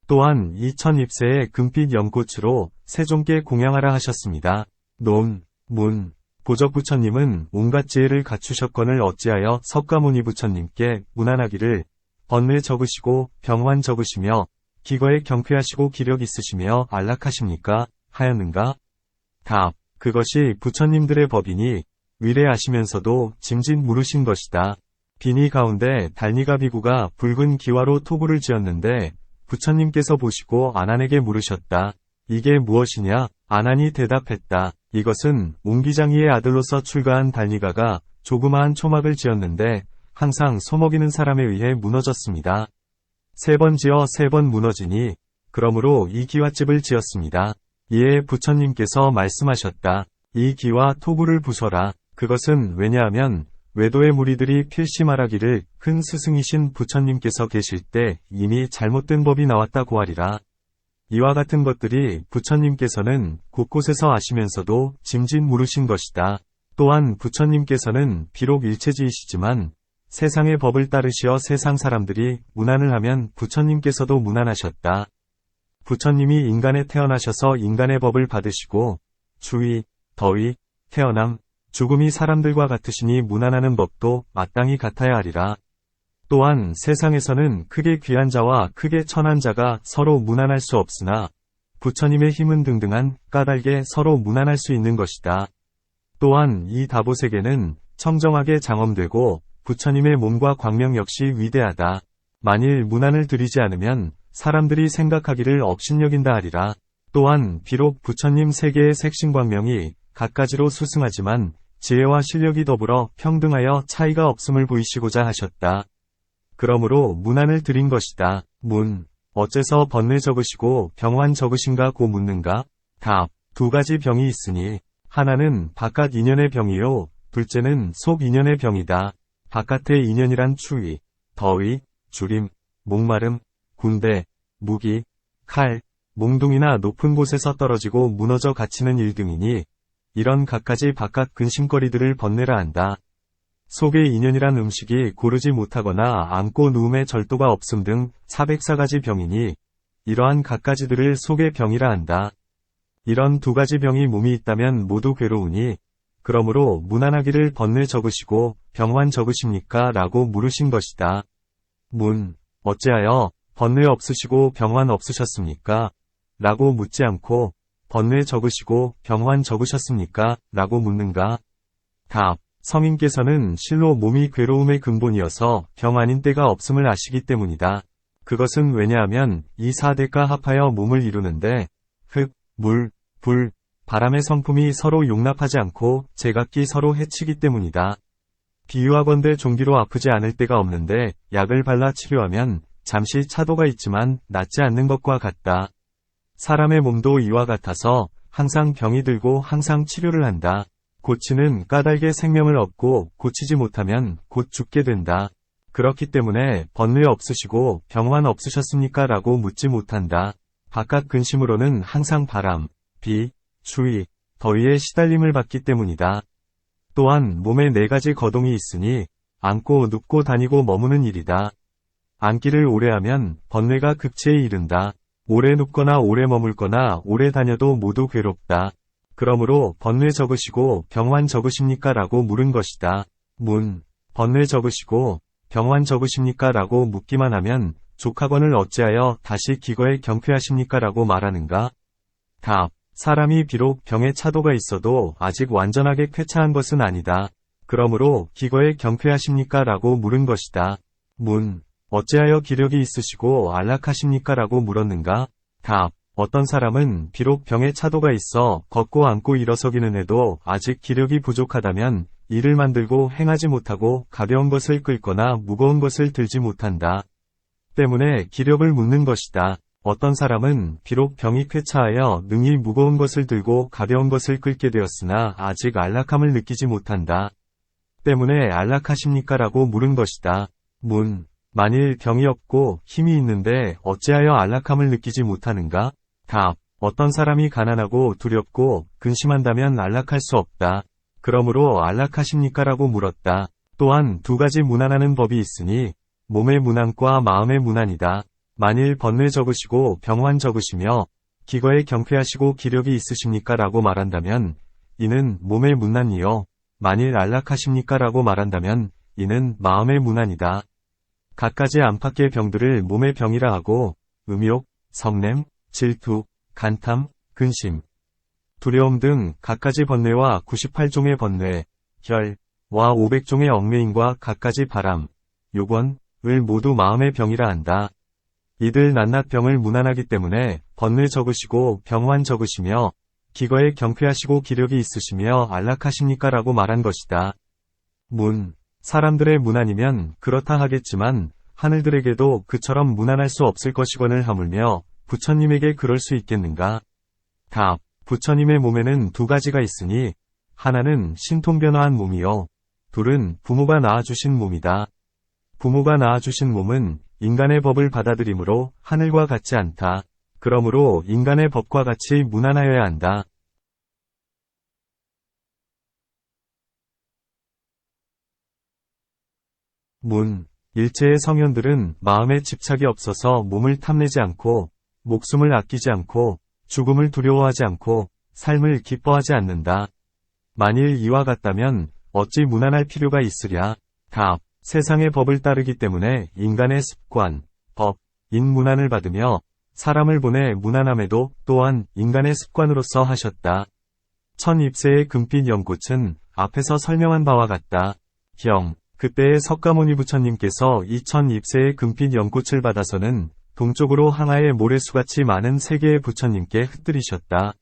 또한 2000입세의 금빛 연꽃으로 세존께 공양하라 하셨습니다. 논, 문, 보적부처님은 온갖 지혜를 갖추셨거늘 어찌하여 석가모니 부처님께 문안하기를 번뇌 적으시고 병환 적으시며 기거에 경쾌하시고 기력 있으시며 안락하십니까? 하였는가? 답. 그것이 부처님들의 법이니 위례하시면서도 짐짓 물으신 것이다. 비니 가운데 달니가 비구가 붉은 기와로 토부를 지었는데 부처님께서 보시고 아난에게 물으셨다. 이게 무엇이냐? 아난이 대답했다. 이것은 옹기장이의 아들로서 출가한 달니가가 조그마한 초막을 지었는데 항상 소먹이는 사람에 의해 무너졌습니다. 3번 지어 3번 무너지니 그러므로 이 기와집을 지었습니다. 이에 부처님께서 말씀하셨다. 이 기와 토구를 부숴라. 그것은 왜냐하면 외도의 무리들이 필시 말하기를 큰 스승이신 부처님께서 계실 때 이미 잘못된 법이 나왔다고 하리라. 이와 같은 것들이 부처님께서는 곳곳에서 아시면서도 짐짓 물으신 것이다. 또한 부처님께서는 비록 일체지이시지만 세상의 법을 따르시어 세상 사람들이 문안을 하면 부처님께서도 문안하셨다. 부처님이 인간에 태어나셔서 인간의 법을 받으시고 추위, 더위, 태어남, 죽음이 사람들과 같으시니 문안하는 법도 마땅히 같아야 하리라. 또한 세상에서는 크게 귀한 자와 크게 천한 자가 서로 문안할 수 없으나 부처님의 힘은 등등한 까닭에 서로 문안할 수 있는 것이다. 또한 이 다보세계는 청정하게 장엄되고 부처님의 몸과 광명 역시 위대하다. 만일 문안을 드리지 않으면 사람들이 생각하기를 업신여긴다 하리라. 또한 비록 부처님 세계의 색신광명이 갖가지로 수승하지만 지혜와 실력이 더불어 평등하여 차이가 없음을 보이시고자 하셨다. 그러므로 문안을 드린 것이다. 문. 어째서 번뇌 적으시고 병환 적으신가 고 묻는가? 답. 2가지 병이 있으니 하나는 바깥 인연의 병이요 둘째는 속 인연의 병이다. 바깥의 인연이란 추위, 더위, 주림, 목마름, 군대, 무기, 칼, 몽둥이나 높은 곳에서 떨어지고 무너져 갇히는 일 등이니 이런 갖가지 바깥 근심거리들을 번뇌라 한다. 속의 인연이란 음식이 고르지 못하거나 앉고 누움의 절도가 없음 등 404가지 병이니 이러한 갖가지들을 속의 병이라 한다. 이런 2가지 병이 몸이 있다면 모두 괴로우니 그러므로 문안하기를 번뇌 적으시고 병환 적으십니까? 라고 물으신 것이다. 문. 어찌하여 번뇌 없으시고 병환 없으셨습니까? 라고 묻지 않고 번뇌 적으시고 병환 적으셨습니까? 라고 묻는가? 답. 성인께서는 실로 몸이 괴로움의 근본이어서 병 아닌 때가 없음을 아시기 때문이다. 그것은 왜냐하면 이 4대가 합하여 몸을 이루는데 흙, 물, 불, 바람의 성품이 서로 용납하지 않고 제각기 서로 해치기 때문이다. 비유하건대 종기로 아프지 않을 때가 없는데 약을 발라 치료하면 잠시 차도가 있지만 낫지 않는 것과 같다. 사람의 몸도 이와 같아서 항상 병이 들고 항상 치료를 한다. 고치는 까닭에 생명을 얻고 고치지 못하면 곧 죽게 된다. 그렇기 때문에 번뇌 없으시고 병환 없으셨습니까? 라고 묻지 못한다. 바깥 근심으로는 항상 바람, 비, 추위, 더위에 시달림을 받기 때문이다. 또한 몸에 4가지 거동이 있으니 앉고 눕고 다니고 머무는 일이다. 앉기를 오래 하면 번뇌가 극치에 이른다. 오래 눕거나 오래 머물거나 오래 다녀도 모두 괴롭다. 그러므로 번뇌 적으시고 병환 적으십니까? 라고 물은 것이다. 문. 번뇌 적으시고 병환 적으십니까? 라고 묻기만 하면 족하건을 어찌하여 다시 기거에 경쾌하십니까? 라고 말하는가? 답. 사람이 비록 병에 차도가 있어도 아직 완전하게 쾌차한 것은 아니다. 그러므로 기거에 경쾌하십니까? 라고 물은 것이다. 문. 어찌하여 기력이 있으시고 안락하십니까? 라고 물었는가? 답. 어떤 사람은 비록 병에 차도가 있어 걷고 앉고 일어서기는 해도 아직 기력이 부족하다면 일을 만들고 행하지 못하고 가벼운 것을 끌거나 무거운 것을 들지 못한다. 때문에 기력을 묻는 것이다. 어떤 사람은 비록 병이 쾌차하여 능히 무거운 것을 들고 가벼운 것을 끌게 되었으나 아직 안락함을 느끼지 못한다. 때문에 안락하십니까? 라고 물은 것이다. 문. 만일 병이 없고 힘이 있는데 어찌하여 안락함을 느끼지 못하는가? 답. 어떤 사람이 가난하고 두렵고 근심한다면 안락할 수 없다. 그러므로 안락하십니까? 라고 물었다. 또한 두 가지 문안하는 법이 있으니 몸의 문안과 마음의 문안이다. 만일 번뇌 적으시고 병환 적으시며 기거에 경쾌하시고 기력이 있으십니까? 라고 말한다면 이는 몸의 문안이요. 만일 안락하십니까? 라고 말한다면 이는 마음의 문안이다. 갖가지 안팎의 병들을 몸의 병이라 하고 음욕, 성냄, 질투, 간탐, 근심, 두려움 등 갖가지 번뇌와 98종의 번뇌, 혈와 500종의 얽매임과 갖가지 바람, 요건을 모두 마음의 병이라 한다. 이들 낱낱 병을 문안하기 때문에 번뇌 적으시고 병환 적으시며 기거에 경쾌하시고 기력이 있으시며 안락하십니까? 라고 말한 것이다. 문. 사람들의 문안이면 그렇다 하겠지만 하늘들에게도 그처럼 문안할 수 없을 것이거늘 하물며 부처님에게 그럴 수 있겠는가? 답. 부처님의 몸에는 두 가지가 있으니 하나는 신통변화한 몸이요. 둘은 부모가 낳아주신 몸이다. 부모가 낳아주신 몸은 인간의 법을 받아들이므로 하늘과 같지 않다. 그러므로 인간의 법과 같이 문안하여야 한다. 문. 일체의 성현들은 마음에 집착이 없어서 몸을 탐내지 않고 목숨을 아끼지 않고 죽음을 두려워하지 않고 삶을 기뻐하지 않는다. 만일 이와 같다면 어찌 문안할 필요가 있으랴? 답. 세상의 법을 따르기 때문에 인간의 습관, 법, 인문안을 받으며 사람을 보내 문안함에도 또한 인간의 습관으로서 하셨다. 천입세의 금빛 연꽃은 앞에서 설명한 바와 같다. 경. 그때의 석가모니 부처님께서 이 천입세의 금빛 연꽃을 받아서는 동쪽으로 항아의 모래수같이 많은 세 개의 부처님께 흩뜨리셨다.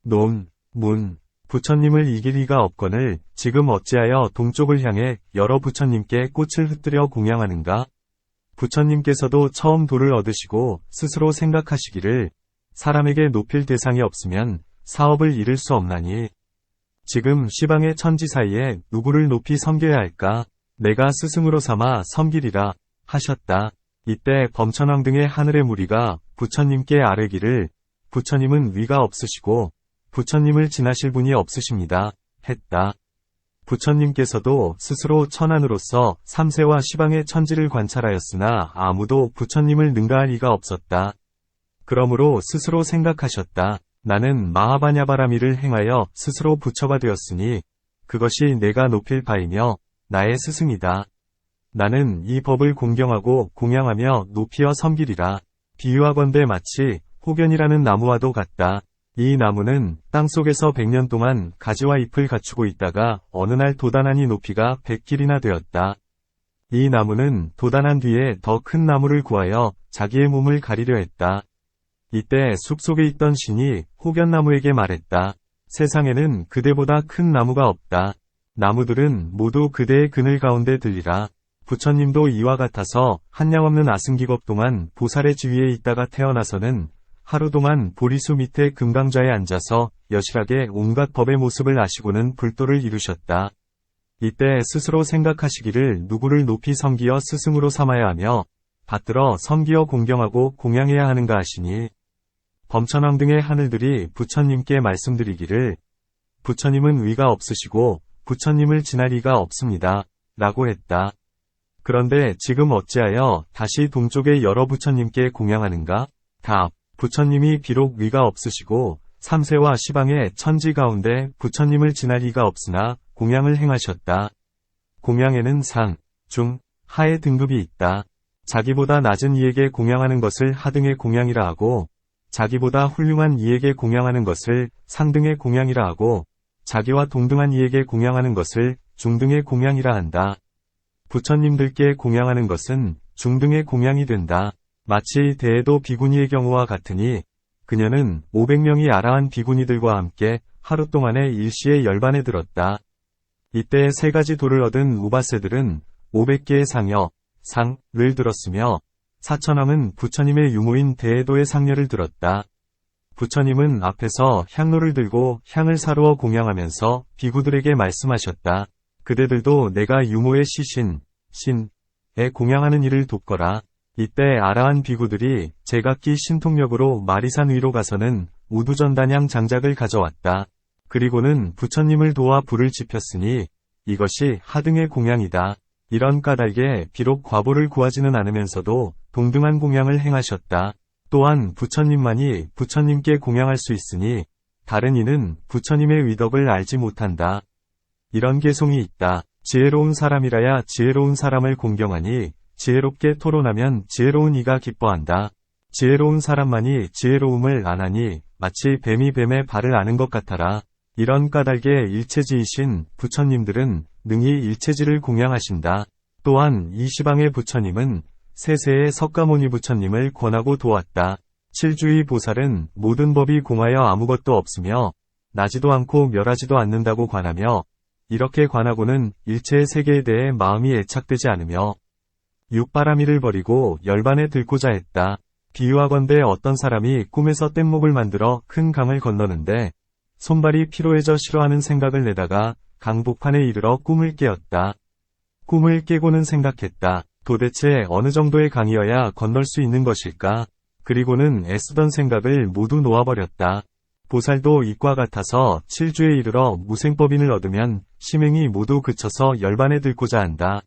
논. 문. 부처님을 이길 리가 없거늘 지금 어찌하여 동쪽을 향해 여러 부처님께 꽃을 흩뜨려 공양하는가? 부처님께서도 처음 도를 얻으시고 스스로 생각하시기를 사람에게 높일 대상이 없으면 사업을 이룰 수 없나니 지금 시방의 천지 사이에 누구를 높이 섬겨야 할까? 내가 스승으로 삼아 섬기리라 하셨다. 이때 범천왕 등의 하늘의 무리가 부처님께 아뢰기를 부처님은 위가 없으시고 부처님을 지나실 분이 없으십니다. 했다. 부처님께서도 스스로 천안으로서 삼세와 시방의 천지를 관찰하였으나 아무도 부처님을 능가할 리가 없었다. 그러므로 스스로 생각하셨다. 나는 마하바냐바라미를 행하여 스스로 부처가 되었으니 그것이 내가 높일 바이며 나의 스승이다. 나는 이 법을 공경하고 공양하며 높이어 섬기리라. 비유하건대 마치 호견이라는 나무와도 같다. 이 나무는 땅속에서 100년 동안 가지와 잎을 갖추고 있다가 어느 날 도단하니 높이가 100길이나 되었다. 이 나무는 도단한 뒤에 더 큰 나무를 구하여 자기의 몸을 가리려 했다. 이때 숲속에 있던 신이 호견나무에게 말했다. 세상에는 그대보다 큰 나무가 없다. 나무들은 모두 그대의 그늘 가운데 들리라. 부처님도 이와 같아서 한량없는 아승기겁 동안 보살의 지위에 있다가 태어나서는 하루 동안 보리수 밑에 금강좌에 앉아서 여실하게 온갖 법의 모습을 아시고는 불도를 이루셨다. 이때 스스로 생각하시기를 누구를 높이 섬기어 스승으로 삼아야 하며 받들어 섬기어 공경하고 공양해야 하는가 하시니 범천왕 등의 하늘들이 부처님께 말씀드리기를 부처님은 위가 없으시고 부처님을 지날 리가 없습니다. 라고 했다. 그런데 지금 어찌하여 다시 동쪽의 여러 부처님께 공양하는가? 답. 부처님이 비록 위가 없으시고 삼세와 시방의 천지 가운데 부처님을 지날 리가 없으나 공양을 행하셨다. 공양에는 상, 중, 하의 등급이 있다. 자기보다 낮은 이에게 공양하는 것을 하등의 공양이라 하고 자기보다 훌륭한 이에게 공양하는 것을 상등의 공양이라 하고 자기와 동등한 이에게 공양하는 것을 중등의 공양이라 한다. 부처님들께 공양하는 것은 중등의 공양이 된다. 마치 대에도 비구니의 경우와 같으니 그녀는 500명이 아라한 비구니들과 함께 하루 동안에 일시에 열반에 들었다. 이때 세 가지 도를 얻은 우바세들은 500개의 상을 들었으며 사천함은 부처님의 유모인 대에도의 상녀를 들었다. 부처님은 앞에서 향로를 들고 향을 사루어 공양하면서 비구들에게 말씀하셨다. 그대들도 내가 유모의 신에 공양하는 일을 돕거라. 이때 아라한 비구들이 제각기 신통력으로 마리산 위로 가서는 우두전단향 장작을 가져왔다. 그리고는 부처님을 도와 불을 지폈으니 이것이 하등의 공양이다. 이런 까닭에 비록 과보를 구하지는 않으면서도 동등한 공양을 행하셨다. 또한 부처님만이 부처님께 공양할 수 있으니 다른 이는 부처님의 위덕을 알지 못한다. 이런 개송이 있다. 지혜로운 사람이라야 지혜로운 사람을 공경하니 지혜롭게 토론하면 지혜로운 이가 기뻐한다. 지혜로운 사람만이 지혜로움을 안하니 마치 뱀이 뱀의 발을 아는 것 같아라. 이런 까닭에 일체지이신 부처님들은 능히 일체지를 공양하신다. 또한 이 시방의 부처님은 세세의 석가모니 부처님을 권하고 도왔다. 칠주의 보살은 모든 법이 공하여 아무것도 없으며 나지도 않고 멸하지도 않는다고 관하며 이렇게 관하고는 일체의 세계에 대해 마음이 애착되지 않으며 육바라미를 버리고 열반에 들고자 했다. 비유하건대 어떤 사람이 꿈에서 뗏목을 만들어 큰 강을 건너는데 손발이 피로해져 싫어하는 생각을 내다가 강복판에 이르러 꿈을 깨었다. 꿈을 깨고는 생각했다. 도대체 어느 정도의 강이어야 건널 수 있는 것일까? 그리고는 애쓰던 생각을 모두 놓아버렸다. 보살도 이과 같아서 칠주에 이르러 무생법인을 얻으면 심행이 모두 그쳐서 열반에 들고자 한다.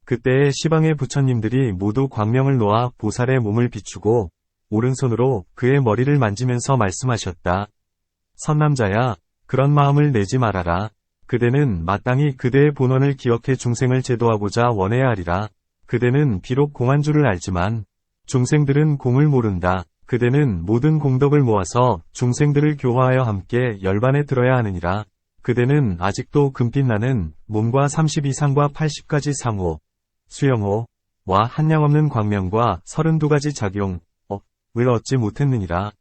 그때에 시방의 부처님들이 모두 광명을 놓아 보살의 몸을 비추고 오른손으로 그의 머리를 만지면서 말씀하셨다. 선남자야, 그런 마음을 내지 말아라. 그대는 마땅히 그대의 본원을 기억해 중생을 제도하고자 원해야 하리라. 그대는 비록 공한 줄을 알지만 중생들은 공을 모른다. 그대는 모든 공덕을 모아서 중생들을 교화하여 함께 열반에 들어야 하느니라. 그대는 아직도 금빛 나는 몸과 32상과 80가지 상호, 수영호와 한량없는 광명과 32가지 작용을 얻지 못했느니라.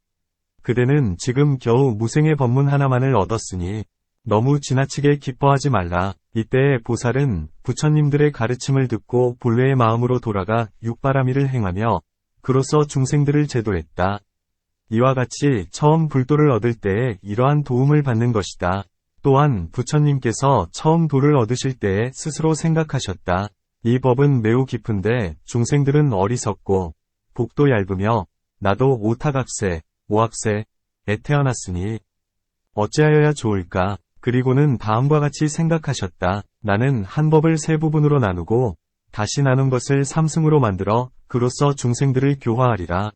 그대는 지금 겨우 무생의 법문 하나만을 얻었으니 너무 지나치게 기뻐하지 말라. 이때에 보살은 부처님들의 가르침을 듣고 본래의 마음으로 돌아가 육바라미를 행하며 그로써 중생들을 제도했다. 이와 같이 처음 불도를 얻을 때에 이러한 도움을 받는 것이다. 또한 부처님께서 처음 도를 얻으실 때에 스스로 생각하셨다. 이 법은 매우 깊은데 중생들은 어리석고 복도 얇으며 나도 오타각세, 오학세에 태어났으니 어찌하여야 좋을까? 그리고는 다음과 같이 생각하셨다. 나는 한 법을 세 부분으로 나누고 다시 나눈 것을 삼승으로 만들어 그로써 중생들을 교화하리라.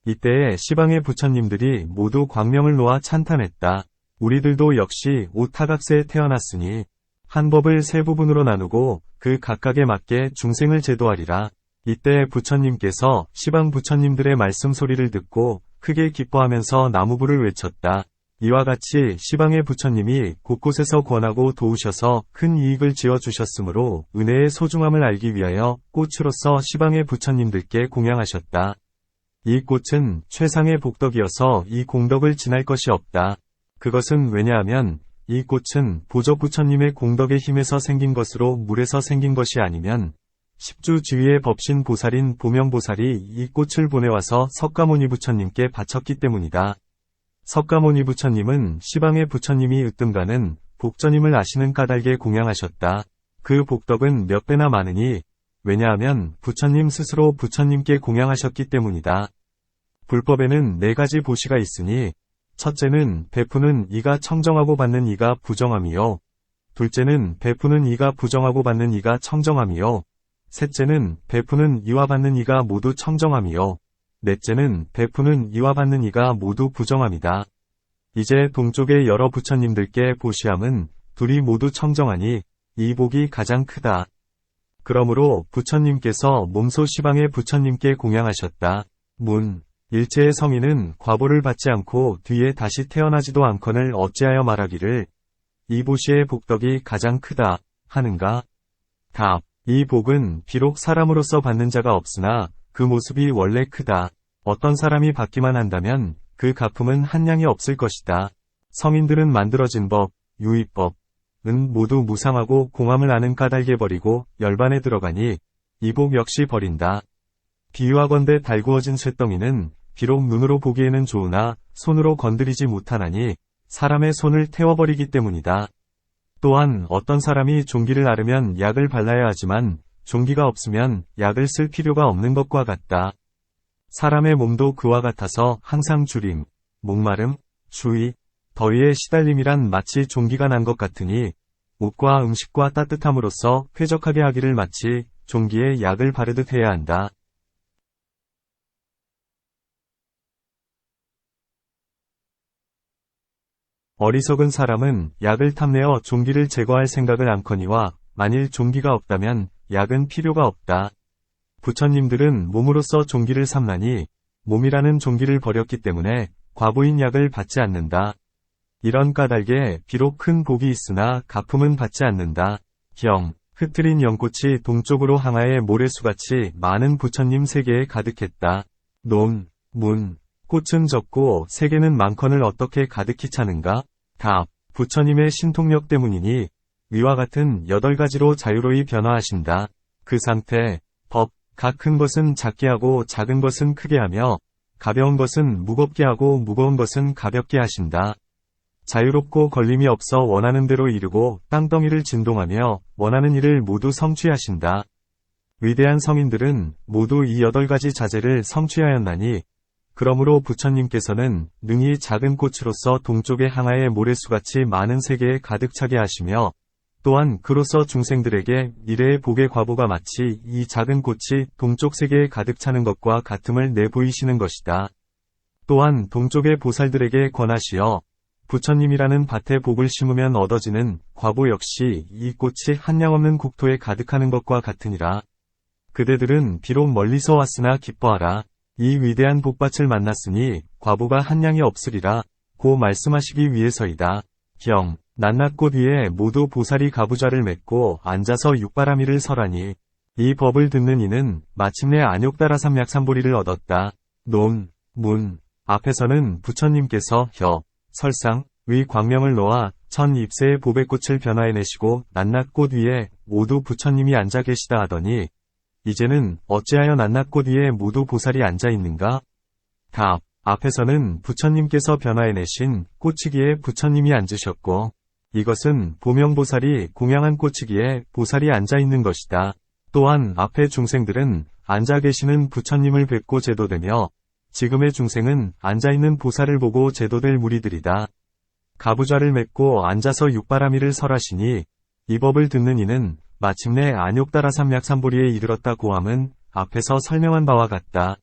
이때에 시방의 부처님들이 모두 광명을 놓아 찬탄했다. 우리들도 역시 오타각세에 태어났으니 한 법을 세 부분으로 나누고 그 각각에 맞게 중생을 제도하리라. 이때 부처님께서 시방 부처님들의 말씀 소리를 듣고 크게 기뻐하면서 나무부를 외쳤다. 이와 같이 시방의 부처님이 곳곳에서 권하고 도우셔서 큰 이익을 지어주셨으므로 은혜의 소중함을 알기 위하여 꽃으로서 시방의 부처님들께 공양하셨다. 이 꽃은 최상의 복덕이어서 이 공덕을 지날 것이 없다. 그것은 왜냐하면 이 꽃은 보적 부처님의 공덕의 힘에서 생긴 것으로 물에서 생긴 것이 아니면 십주지위의 법신 보살인 보명보살이 이 꽃을 보내와서 석가모니 부처님께 바쳤기 때문이다. 석가모니 부처님은 시방의 부처님이 으뜸가는 복전임을 아시는 까닭에 공양하셨다. 그 복덕은 몇 배나 많으니 왜냐하면 부처님 스스로 부처님께 공양하셨기 때문이다. 불법에는 네 가지 보시가 있으니 첫째는 베푸는 이가 청정하고 받는 이가 부정함이요. 둘째는 베푸는 이가 부정하고 받는 이가 청정함이요. 셋째는 베푸는 이와 받는 이가 모두 청정함이요. 넷째는 베푸는 이와 받는 이가 모두 부정함이다. 이제 동쪽의 여러 부처님들께 보시함은 둘이 모두 청정하니 이 복이 가장 크다. 그러므로 부처님께서 몸소 시방의 부처님께 공양하셨다. 문, 일체의 성인은 과보를 받지 않고 뒤에 다시 태어나지도 않거늘 어찌하여 말하기를 이 보시의 복덕이 가장 크다 하는가? 답. 이 복은 비록 사람으로서 받는 자가 없으나 그 모습이 원래 크다. 어떤 사람이 받기만 한다면 그 갚음은 한량이 없을 것이다. 성인들은 만들어진 법, 유의법은 모두 무상하고 공함을 아는 까닭에 버리고 열반에 들어가니 이 복 역시 버린다. 비유하건대 달구어진 쇳덩이는 비록 눈으로 보기에는 좋으나 손으로 건드리지 못하나니 사람의 손을 태워버리기 때문이다. 또한 어떤 사람이 종기를 앓으면 약을 발라야 하지만 종기가 없으면 약을 쓸 필요가 없는 것과 같다. 사람의 몸도 그와 같아서 항상 주림, 목마름, 추위, 더위에 시달림이란 마치 종기가 난 것 같으니 옷과 음식과 따뜻함으로써 쾌적하게 하기를 마치 종기에 약을 바르듯 해야 한다. 어리석은 사람은 약을 탐내어 종기를 제거할 생각을 않거니와 만일 종기가 없다면 약은 필요가 없다. 부처님들은 몸으로서 종기를 삼나니 몸이라는 종기를 버렸기 때문에 과부인 약을 받지 않는다. 이런 까닭에 비록 큰 복이 있으나 갚음은 받지 않는다. 경, 흩트린 연꽃이 동쪽으로 항하에 모래수같이 많은 부처님 세계에 가득했다. 논, 문, 꽃은 적고 세계는 많거늘 어떻게 가득히 차는가? 답. 부처님의 신통력 때문이니 위와 같은 8가지로 자유로이 변화하신다. 그 상태, 법, 각 큰 것은 작게 하고 작은 것은 크게 하며 가벼운 것은 무겁게 하고 무거운 것은 가볍게 하신다. 자유롭고 걸림이 없어 원하는 대로 이루고 땅덩이를 진동하며 원하는 일을 모두 성취하신다. 위대한 성인들은 모두 이 8가지 자재를 성취하였나니 그러므로 부처님께서는 능히 작은 꽃으로서 동쪽의 항하의 모래수같이 많은 세계에 가득 차게 하시며 또한 그로서 중생들에게 미래의 복의 과보가 마치 이 작은 꽃이 동쪽 세계에 가득 차는 것과 같음을 내보이시는 것이다. 또한 동쪽의 보살들에게 권하시어 부처님이라는 밭에 복을 심으면 얻어지는 과보 역시 이 꽃이 한량없는 국토에 가득하는 것과 같으니라. 그대들은 비록 멀리서 왔으나 기뻐하라. 이 위대한 복밭을 만났으니 과보가 한량이 없으리라. 고 말씀하시기 위해서이다. 경, 낱낱꽃 위에 모두 보살이 가부좌를 맺고 앉아서 육바라밀을 설하니 이 법을 듣는 이는 마침내 안욕다라삼약삼보리를 얻었다. 논, 문, 앞에서는 부처님께서 혀, 설상, 위 광명을 놓아 천 잎새의 보배꽃을 변화해내시고 낱낱꽃 위에 모두 부처님이 앉아 계시다 하더니 이제는 어찌하여 낱낱꽃 위에 모두 보살이 앉아 있는가? 답. 앞에서는 부처님께서 변화해내신 꽃이기에 부처님이 앉으셨고 이것은 보명보살이 공양한 꽃이기에 보살이 앉아 있는 것이다. 또한 앞의 중생들은 앉아 계시는 부처님을 뵙고 제도되며 지금의 중생은 앉아있는 보살을 보고 제도될 무리들이다. 가부좌를 맺고 앉아서 육바라밀을 설하시니 이 법을 듣는 이는 마침내 안욕다라삼약삼보리에 이르렀다 고함은 앞에서 설명한 바와 같다.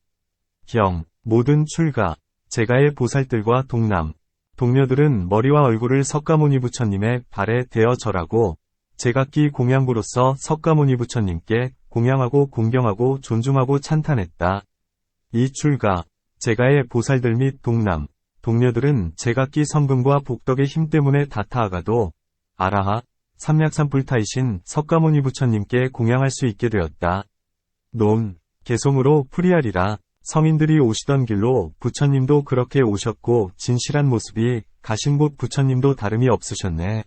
경, 모든 출가, 제가의 보살들과 동남, 동료들은 머리와 얼굴을 석가모니 부처님의 발에 대어 절하고 제각기 공양부로서 석가모니 부처님께 공양하고 공경하고 존중하고 찬탄했다. 이 출가, 제가의 보살들 및 동남, 동료들은 제각기 성금과 복덕의 힘 때문에 다타아가도 아라하, 삼약삼불타이신 석가모니 부처님께 공양할 수 있게 되었다. 논, 개송으로 풀이하리라. 성인들이 오시던 길로 부처님도 그렇게 오셨고 진실한 모습이 가신곳 부처님도 다름이 없으셨네.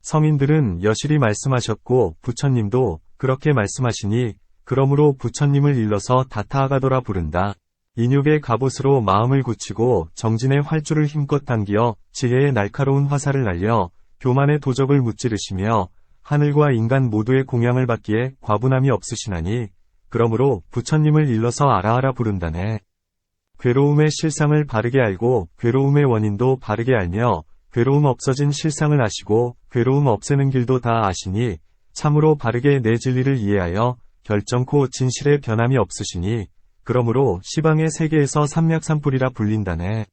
성인들은 여실히 말씀하셨고 부처님도 그렇게 말씀하시니 그러므로 부처님을 일러서 다타아가도라 부른다. 인육의 갑옷으로 마음을 굳히고 정진의 활주를 힘껏 당기어 지혜의 날카로운 화살을 날려 교만의 도적을 무찌르시며 하늘과 인간 모두의 공양을 받기에 과분함이 없으시나니 그러므로 부처님을 일러서 아라하라 부른다네. 괴로움의 실상을 바르게 알고 괴로움의 원인도 바르게 알며 괴로움 없어진 실상을 아시고 괴로움 없애는 길도 다 아시니 참으로 바르게 내 진리를 이해하여 결정코 진실의 변함이 없으시니 그러므로 시방의 세계에서 삼약삼불이라 불린다네.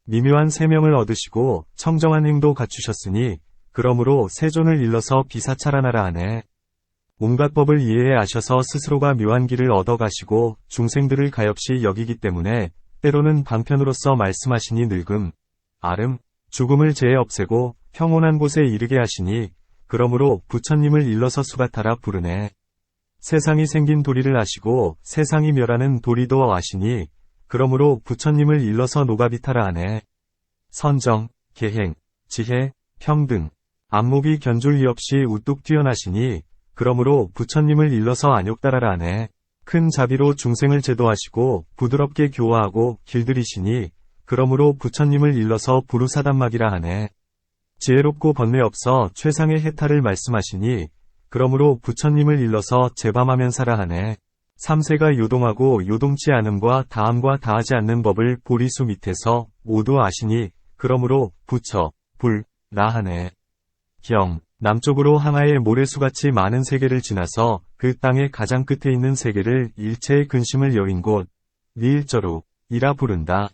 미묘한 세명을 얻으시고 청정한 행도 갖추셨으니 그러므로 세존을 일러서 비사차라나라 하네. 온갖 법을 이해해 아셔서 스스로가 묘한 길을 얻어가시고 중생들을 가엾이 여기기 때문에 때로는 방편으로서 말씀하시니 늙음, 아름, 죽음을 제해 없애고 평온한 곳에 이르게 하시니 그러므로 부처님을 일러서 수가타라 부르네. 세상이 생긴 도리를 아시고 세상이 멸하는 도리도 아시니 그러므로 부처님을 일러서 노가비타라 하네. 선정, 계행, 지혜, 평등, 안목이 견줄 리 없이 우뚝 뛰어나시니 그러므로 부처님을 일러서 안욕따라라 하네. 큰 자비로 중생을 제도하시고 부드럽게 교화하고 길들이시니 그러므로 부처님을 일러서 부루사단막이라 하네. 지혜롭고 번뇌 없어 최상의 해탈을 말씀하시니 그러므로 부처님을 일러서 제밤하면사라 하네. 삼세가 요동하고 요동치 않음과 다함과 다하지 않는 법을 보리수 밑에서 모두 아시니 그러므로 부처, 불라 하네. 경, 남쪽으로 항아의 모래수같이 많은 세계를 지나서 그 땅의 가장 끝에 있는 세계를 일체의 근심을 여인 곳, 니일저루, 이라 부른다.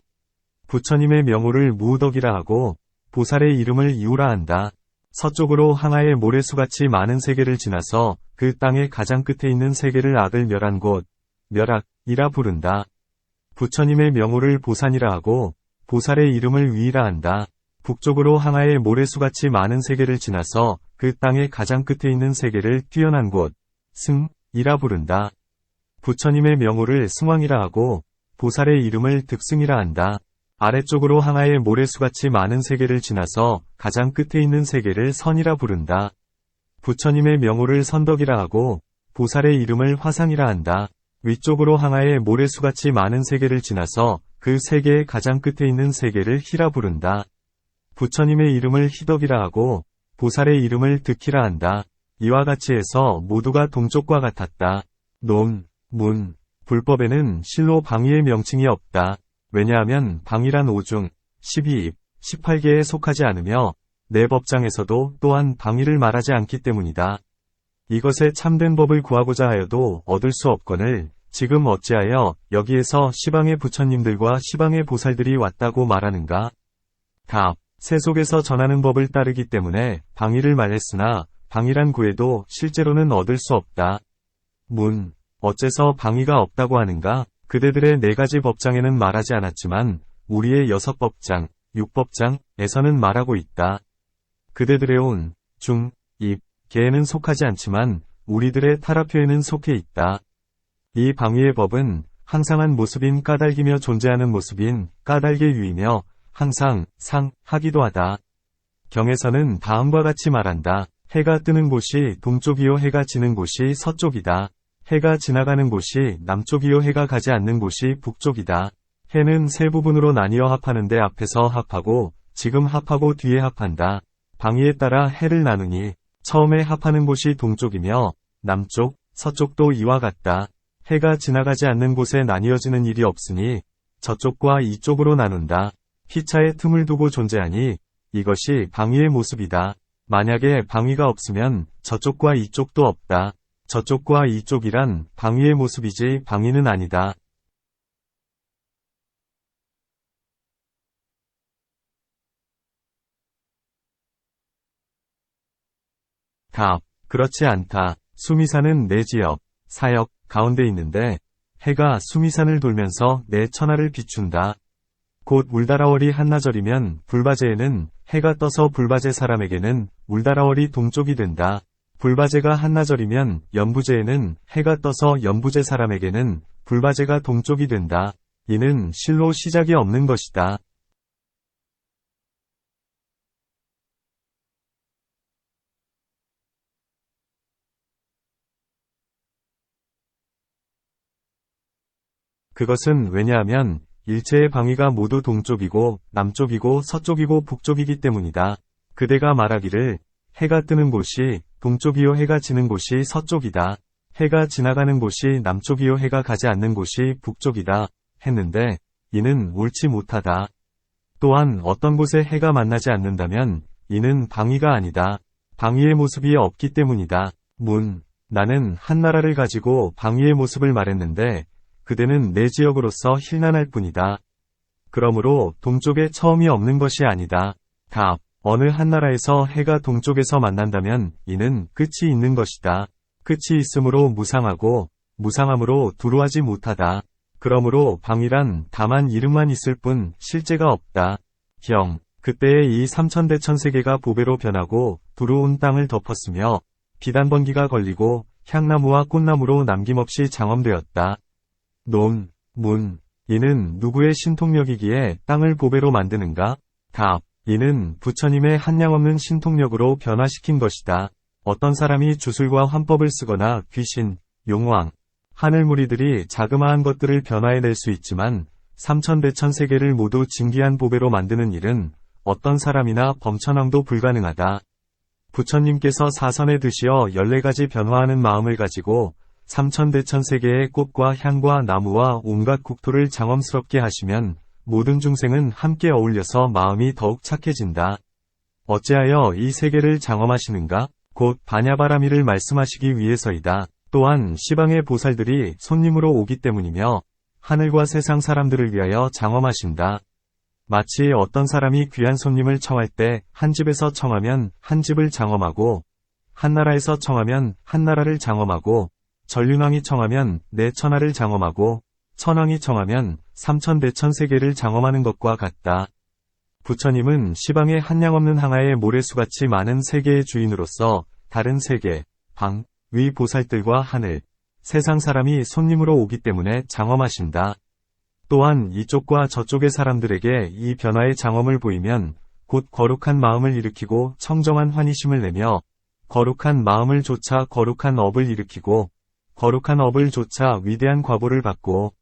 부처님의 명호를 무우덕이라 하고 보살의 이름을 이우라 한다. 서쪽으로 항아의 모래수같이 많은 세계를 지나서 그 땅의 가장 끝에 있는 세계를 악을 멸한 곳, 멸악이라 부른다. 부처님의 명호를 보산이라 하고 보살의 이름을 위이라 한다. 북쪽으로 항아의 모래수같이 많은 세계를 지나서 그 땅의 가장 끝에 있는 세계를 뛰어난 곳, 승이라 부른다. 부처님의 명호를 승왕이라 하고 보살의 이름을 득승이라 한다. 아래쪽으로 항아의 모래수같이 많은 세계를 지나서 가장 끝에 있는 세계를 선이라 부른다. 부처님의 명호를 선덕이라 하고 보살의 이름을 화상이라 한다. 위쪽으로 항아의 모래수같이 많은 세계를 지나서 그 세계의 가장 끝에 있는 세계를 희라 부른다. 부처님의 이름을 희덕이라 하고 보살의 이름을 득희라 한다. 이와 같이 해서 모두가 동쪽과 같았다. 논, 문, 불법에는 실로 방위의 명칭이 없다. 왜냐하면 방위란 5중, 12입, 18개에 속하지 않으며 내 법장에서도 또한 방위를 말하지 않기 때문이다. 이것에 참된 법을 구하고자 하여도 얻을 수 없거늘 지금 어찌하여 여기에서 시방의 부처님들과 시방의 보살들이 왔다고 말하는가? 답. 세속에서 전하는 법을 따르기 때문에 방위를 말했으나 방위란 구해도 실제로는 얻을 수 없다. 문. 어째서 방위가 없다고 하는가? 그대들의 4가지 법장에는 말하지 않았지만 우리의 6법장, 6법장에서는 말하고 있다. 그대들의 온, 중, 입, 개에는 속하지 않지만 우리들의 타라표에는 속해 있다. 이 방위의 법은 항상한 모습인 까닭이며 존재하는 모습인 까닭의 유이며 항상, 상, 하기도 하다. 경에서는 다음과 같이 말한다. 해가 뜨는 곳이 동쪽이요 해가 지는 곳이 서쪽이다. 해가 지나가는 곳이 남쪽이요 해가 가지 않는 곳이 북쪽이다. 해는 세 부분으로 나뉘어 합하는데 앞에서 합하고 지금 합하고 뒤에 합한다. 방위에 따라 해를 나누니 처음에 합하는 곳이 동쪽이며 남쪽, 서쪽도 이와 같다. 해가 지나가지 않는 곳에 나뉘어지는 일이 없으니 저쪽과 이쪽으로 나눈다. 피차에 틈을 두고 존재하니 이것이 방위의 모습이다. 만약에 방위가 없으면 저쪽과 이쪽도 없다. 저쪽과 이쪽이란 방위의 모습이지 방위는 아니다. 답. 그렇지 않다. 수미산은 내 지역, 사역, 가운데 있는데 해가 수미산을 돌면서 내 천하를 비춘다. 곧 울다라월이 한나절이면 불바제에는 해가 떠서 불바제 사람에게는 울다라월이 동쪽이 된다. 불바제가 한나절이면 연부제에는 해가 떠서 연부제 사람에게는 불바제가 동쪽이 된다. 이는 실로 시작이 없는 것이다. 그것은 왜냐하면 일체의 방위가 모두 동쪽이고 남쪽이고 서쪽이고 북쪽이기 때문이다. 그대가 말하기를 해가 뜨는 곳이 동쪽이요 해가 지는 곳이 서쪽이다. 해가 지나가는 곳이 남쪽이요 해가 가지 않는 곳이 북쪽이다 했는데 이는 옳지 못하다. 또한 어떤 곳에 해가 만나지 않는다면 이는 방위가 아니다. 방위의 모습이 없기 때문이다. 문. 나는 한 나라를 가지고 방위의 모습을 말했는데 그대는 내 지역으로서 힐난할 뿐이다. 그러므로 동쪽에 처음이 없는 것이 아니다. 답. 어느 한 나라에서 해가 동쪽에서 만난다면 이는 끝이 있는 것이다. 끝이 있으므로 무상하고 무상함으로 두루하지 못하다. 그러므로 방이란 다만 이름만 있을 뿐 실제가 없다. 형, 그때의 이 삼천대천세계가 보배로 변하고 두루온 땅을 덮었으며 비단번기가 걸리고 향나무와 꽃나무로 남김없이 장엄되었다. 논, 문, 이는 누구의 신통력이기에 땅을 보배로 만드는가? 답, 이는 부처님의 한량없는 신통력으로 변화시킨 것이다. 어떤 사람이 주술과 환법을 쓰거나 귀신, 용왕, 하늘무리들이 자그마한 것들을 변화해낼 수 있지만 삼천대천세계를 모두 진귀한 보배로 만드는 일은 어떤 사람이나 범천왕도 불가능하다. 부처님께서 사선에 드시어 14가지 변화하는 마음을 가지고 삼천대천세계의 꽃과 향과 나무와 온갖 국토를 장엄스럽게 하시면 모든 중생은 함께 어울려서 마음이 더욱 착해진다. 어찌하여 이 세계를 장엄하시는가? 곧 바냐바라미를 말씀하시기 위해서이다. 또한 시방의 보살들이 손님으로 오기 때문이며 하늘과 세상 사람들을 위하여 장엄하신다. 마치 어떤 사람이 귀한 손님을 청할 때 한 집에서 청하면 한 집을 장엄하고 한 나라에서 청하면 한 나라를 장엄하고 전륜왕이 청하면 네 천하를 장엄하고 천왕이 청하면 삼천대천세계를 장엄하는 것과 같다. 부처님은 시방의 한량없는 항아의 모래수같이 많은 세계의 주인으로서 다른 세계, 방, 위 보살들과 하늘, 세상 사람이 손님으로 오기 때문에 장엄하신다. 또한 이쪽과 저쪽의 사람들에게 이 변화의 장엄을 보이면 곧 거룩한 마음을 일으키고 청정한 환희심을 내며 거룩한 마음을 조차 거룩한 업을 일으키고 거룩한 업을 조차 위대한 과보를 받고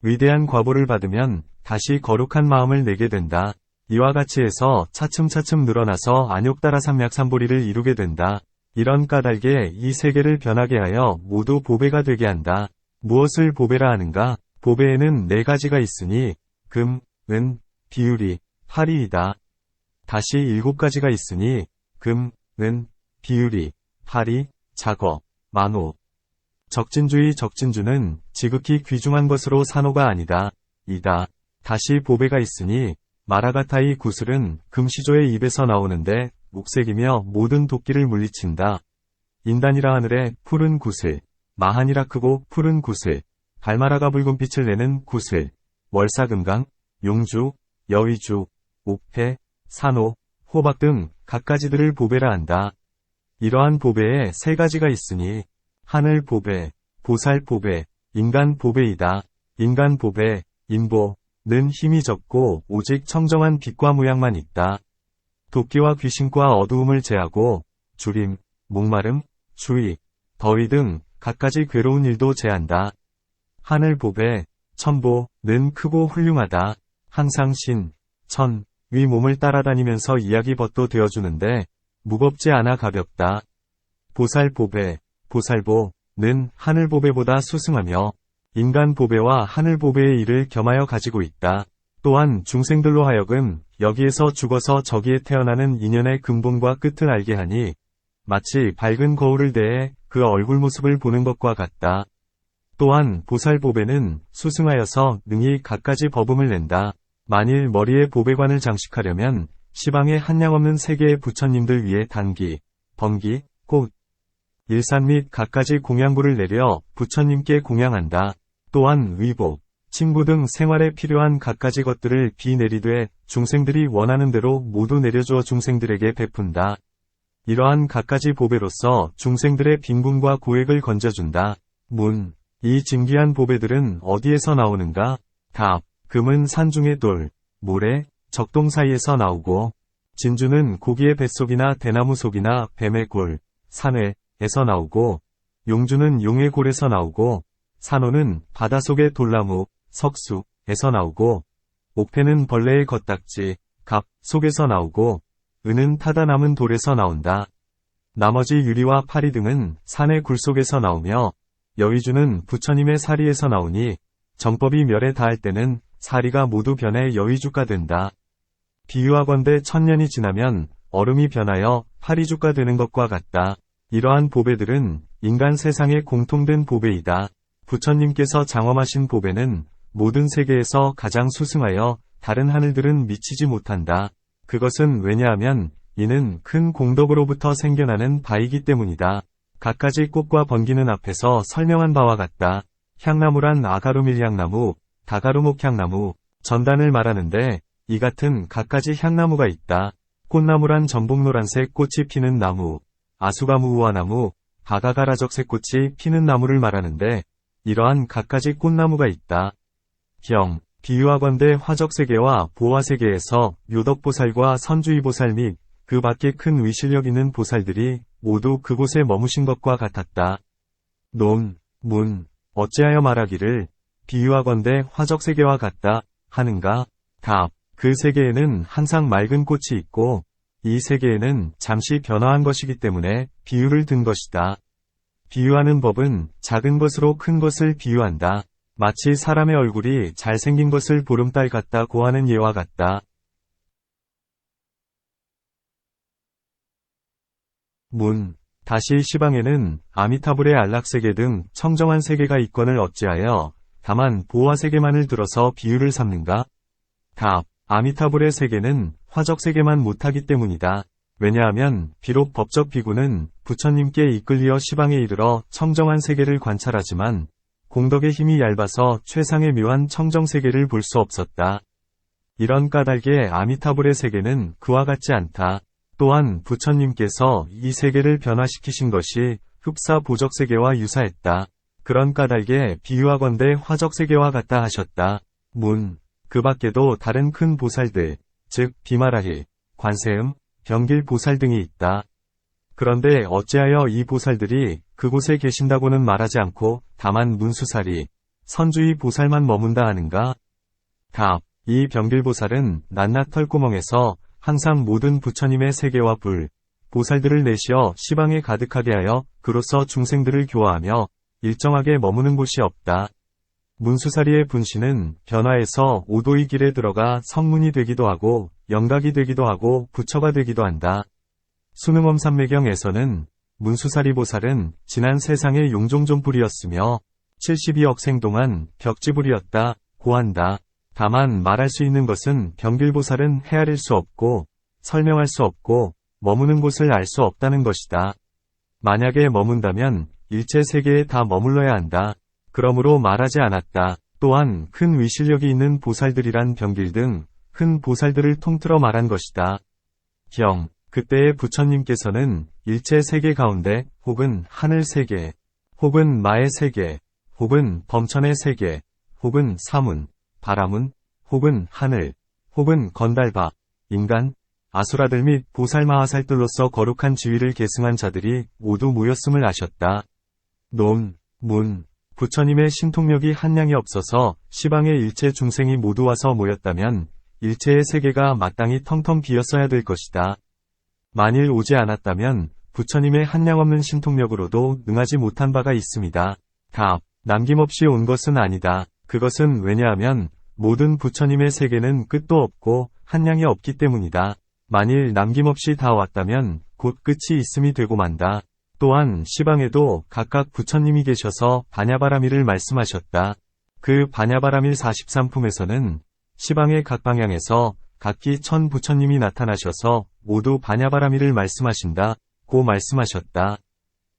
위대한 과보를 받으면 다시 거룩한 마음을 내게 된다. 이와 같이 해서 차츰차츰 늘어나서 안욕다라삼약삼보리를 이루게 된다. 이런 까닭에 이 세계를 변하게 하여 모두 보배가 되게 한다. 무엇을 보배라 하는가? 보배에는 4가지가 있으니 금, 은, 비유리, 파리이다. 다시 7가지가 있으니 금, 은, 비유리, 파리, 자거, 만호. 적진주는 지극히 귀중한 것으로 산호가 아니다. 이다. 다시 보배가 있으니 마라가타이 구슬은 금시조의 입에서 나오는데 목색이며 모든 도끼를 물리친다. 인단이라 하늘에 푸른 구슬, 마한이라 크고 푸른 구슬, 달마라가 붉은 빛을 내는 구슬, 월사금강, 용주, 여의주, 옥패, 산호, 호박 등 갖가지들을 보배라 한다. 이러한 보배에 3가지가 있으니 하늘 보배, 보살 보배, 인간 보배이다. 인간 보배, 인보는 힘이 적고 오직 청정한 빛과 무양만 있다. 도끼와 귀신과 어두움을 제하고 주림, 목마름, 추위, 더위 등 갖가지 괴로운 일도 제한다. 하늘 보배, 천보는 크고 훌륭하다. 항상 신, 천, 위 몸을 따라다니면서 이야기 벗도 되어주는데 무겁지 않아 가볍다. 보살 보배, 보살보는 하늘 보배보다 수승하며 인간 보배와 하늘 보배의 일을 겸하여 가지고 있다. 또한 중생들로 하여금 여기에서 죽어서 저기에 태어나는 인연의 근본과 끝을 알게 하니 마치 밝은 거울을 대해 그 얼굴 모습을 보는 것과 같다. 또한 보살 보배는 수승하여서 능히 갖가지 법음을 낸다. 만일 머리에 보배관을 장식하려면 시방의 한량없는 세계의 부처님들 위에 단기, 번기, 꽃, 일산 및 갖가지 공양부를 내려 부처님께 공양한다. 또한 위복, 침부 등 생활에 필요한 갖가지 것들을 비 내리되 중생들이 원하는 대로 모두 내려주어 중생들에게 베푼다. 이러한 갖가지 보배로서 중생들의 빈궁과 고액을 건져준다. 문, 이 진귀한 보배들은 어디에서 나오는가? 답, 금은 산중의 돌, 모래, 적동 사이에서 나오고 진주는 고기의 뱃속이나 대나무 속이나 뱀의 골, 산회에서 나오고 용주는 용의 골에서 나오고 산호는 바다속의 돌나무, 석수에서 나오고 옥패는 벌레의 겉딱지, 갑 속에서 나오고 은은 타다 남은 돌에서 나온다. 나머지 유리와 파리 등은 산의 굴 속에서 나오며 여의주는 부처님의 사리에서 나오니 정법이 멸에 닿을 때는 사리가 모두 변해 여의주가 된다. 비유하건대 1000년이 지나면 얼음이 변하여 파리주가 되는 것과 같다. 이러한 보배들은 인간 세상에 공통된 보배이다. 부처님께서 장엄하신 보배는 모든 세계에서 가장 수승하여 다른 하늘들은 미치지 못한다. 그것은 왜냐하면 이는 큰 공덕으로부터 생겨나는 바이기 때문이다. 갖가지 꽃과 번기는 앞에서 설명한 바와 같다. 향나무란 아가루밀 향나무, 다가루목 향나무, 전단을 말하는데 이 같은 갖가지 향나무가 있다. 꽃나무란 전복노란색 꽃이 피는 나무, 아수가무우화나무, 바가가라적색 꽃이 피는 나무를 말하는데 이러한 갖가지 꽃나무가 있다. 경, 비유하건대 화적세계와 보화세계에서 요덕보살과 선주의보살 및 그 밖에 큰 위실력 있는 보살들이 모두 그곳에 머무신 것과 같았다. 논, 문, 어찌하여 말하기를 비유하건대 화적세계와 같다 하는가? 답, 그 세계에는 항상 맑은 꽃이 있고 이 세계에는 잠시 변화한 것이기 때문에 비유를 든 것이다. 비유하는 법은 작은 것으로 큰 것을 비유한다. 마치 사람의 얼굴이 잘생긴 것을 보름달 같다고 하는 예와 같다. 문, 다시 시방에는 아미타불의 안락세계 등 청정한 세계가 있거늘 어찌하여 다만 보화세계만을 들어서 비유를 삼는가? 답, 아미타불의 세계는 화적세계만 못하기 때문이다. 왜냐하면 비록 법적 비구는 부처님께 이끌리어 시방에 이르러 청정한 세계를 관찰하지만 공덕의 힘이 얇아서 최상의 묘한 청정세계를 볼 수 없었다. 이런 까닭에 아미타불의 세계는 그와 같지 않다. 또한 부처님께서 이 세계를 변화시키신 것이 흡사 보적세계와 유사했다. 그런 까닭에 비유하건대 화적세계와 같다 하셨다. 문, 그 밖에도 다른 큰 보살들, 즉 비마라힐, 관세음, 병길 보살 등이 있다. 그런데 어찌하여 이 보살들이 그곳에 계신다고는 말하지 않고 다만 문수사리, 선주의 보살만 머문다 하는가? 답, 이 병길보살은 낱낱 털구멍에서 항상 모든 부처님의 세계와 불, 보살들을 내시어 시방에 가득하게 하여 그로서 중생들을 교화하며 일정하게 머무는 곳이 없다. 문수사리의 분신은 변화해서 오도의 길에 들어가 성문이 되기도 하고 영각이 되기도 하고 부처가 되기도 한다. 수능엄삼매경에서는 문수사리 보살은 지난 세상의 용종존불이었으며 72억 생 동안 벽지불이었다 고 한다. 다만 말할 수 있는 것은 병길보살은 헤아릴 수 없고 설명할 수 없고 머무는 곳을 알 수 없다는 것이다. 만약에 머문다면 일체 세계에 다 머물러야 한다. 그러므로 말하지 않았다. 또한 큰 위실력이 있는 보살들이란 병길 등 큰 보살들을 통틀어 말한 것이다. 경, 그때의 부처님께서는 일체 세계 가운데 혹은 하늘 세계, 혹은 마의 세계, 혹은 범천의 세계, 혹은 사문, 바라문, 혹은 하늘, 혹은 건달바, 인간, 아수라들 및 보살마하살들로서 거룩한 지위를 계승한 자들이 모두 모였음을 아셨다. 논, 문, 부처님의 신통력이 한량이 없어서 시방의 일체 중생이 모두 와서 모였다면 일체의 세계가 마땅히 텅텅 비었어야 될 것이다. 만일 오지 않았다면 부처님의 한량없는 신통력으로도 능하지 못한 바가 있습니다. 답, 남김없이 온 것은 아니다. 그것은 왜냐하면 모든 부처님의 세계는 끝도 없고 한량이 없기 때문이다. 만일 남김없이 다 왔다면 곧 끝이 있음이 되고 만다. 또한 시방에도 각각 부처님이 계셔서 바냐바라밀을 말씀하셨다. 그 바냐바라밀 43품에서는 시방의 각 방향에서 각기 1000 부처님이 나타나셔서 모두 바냐바라밀을 말씀하신다 고 말씀하셨다.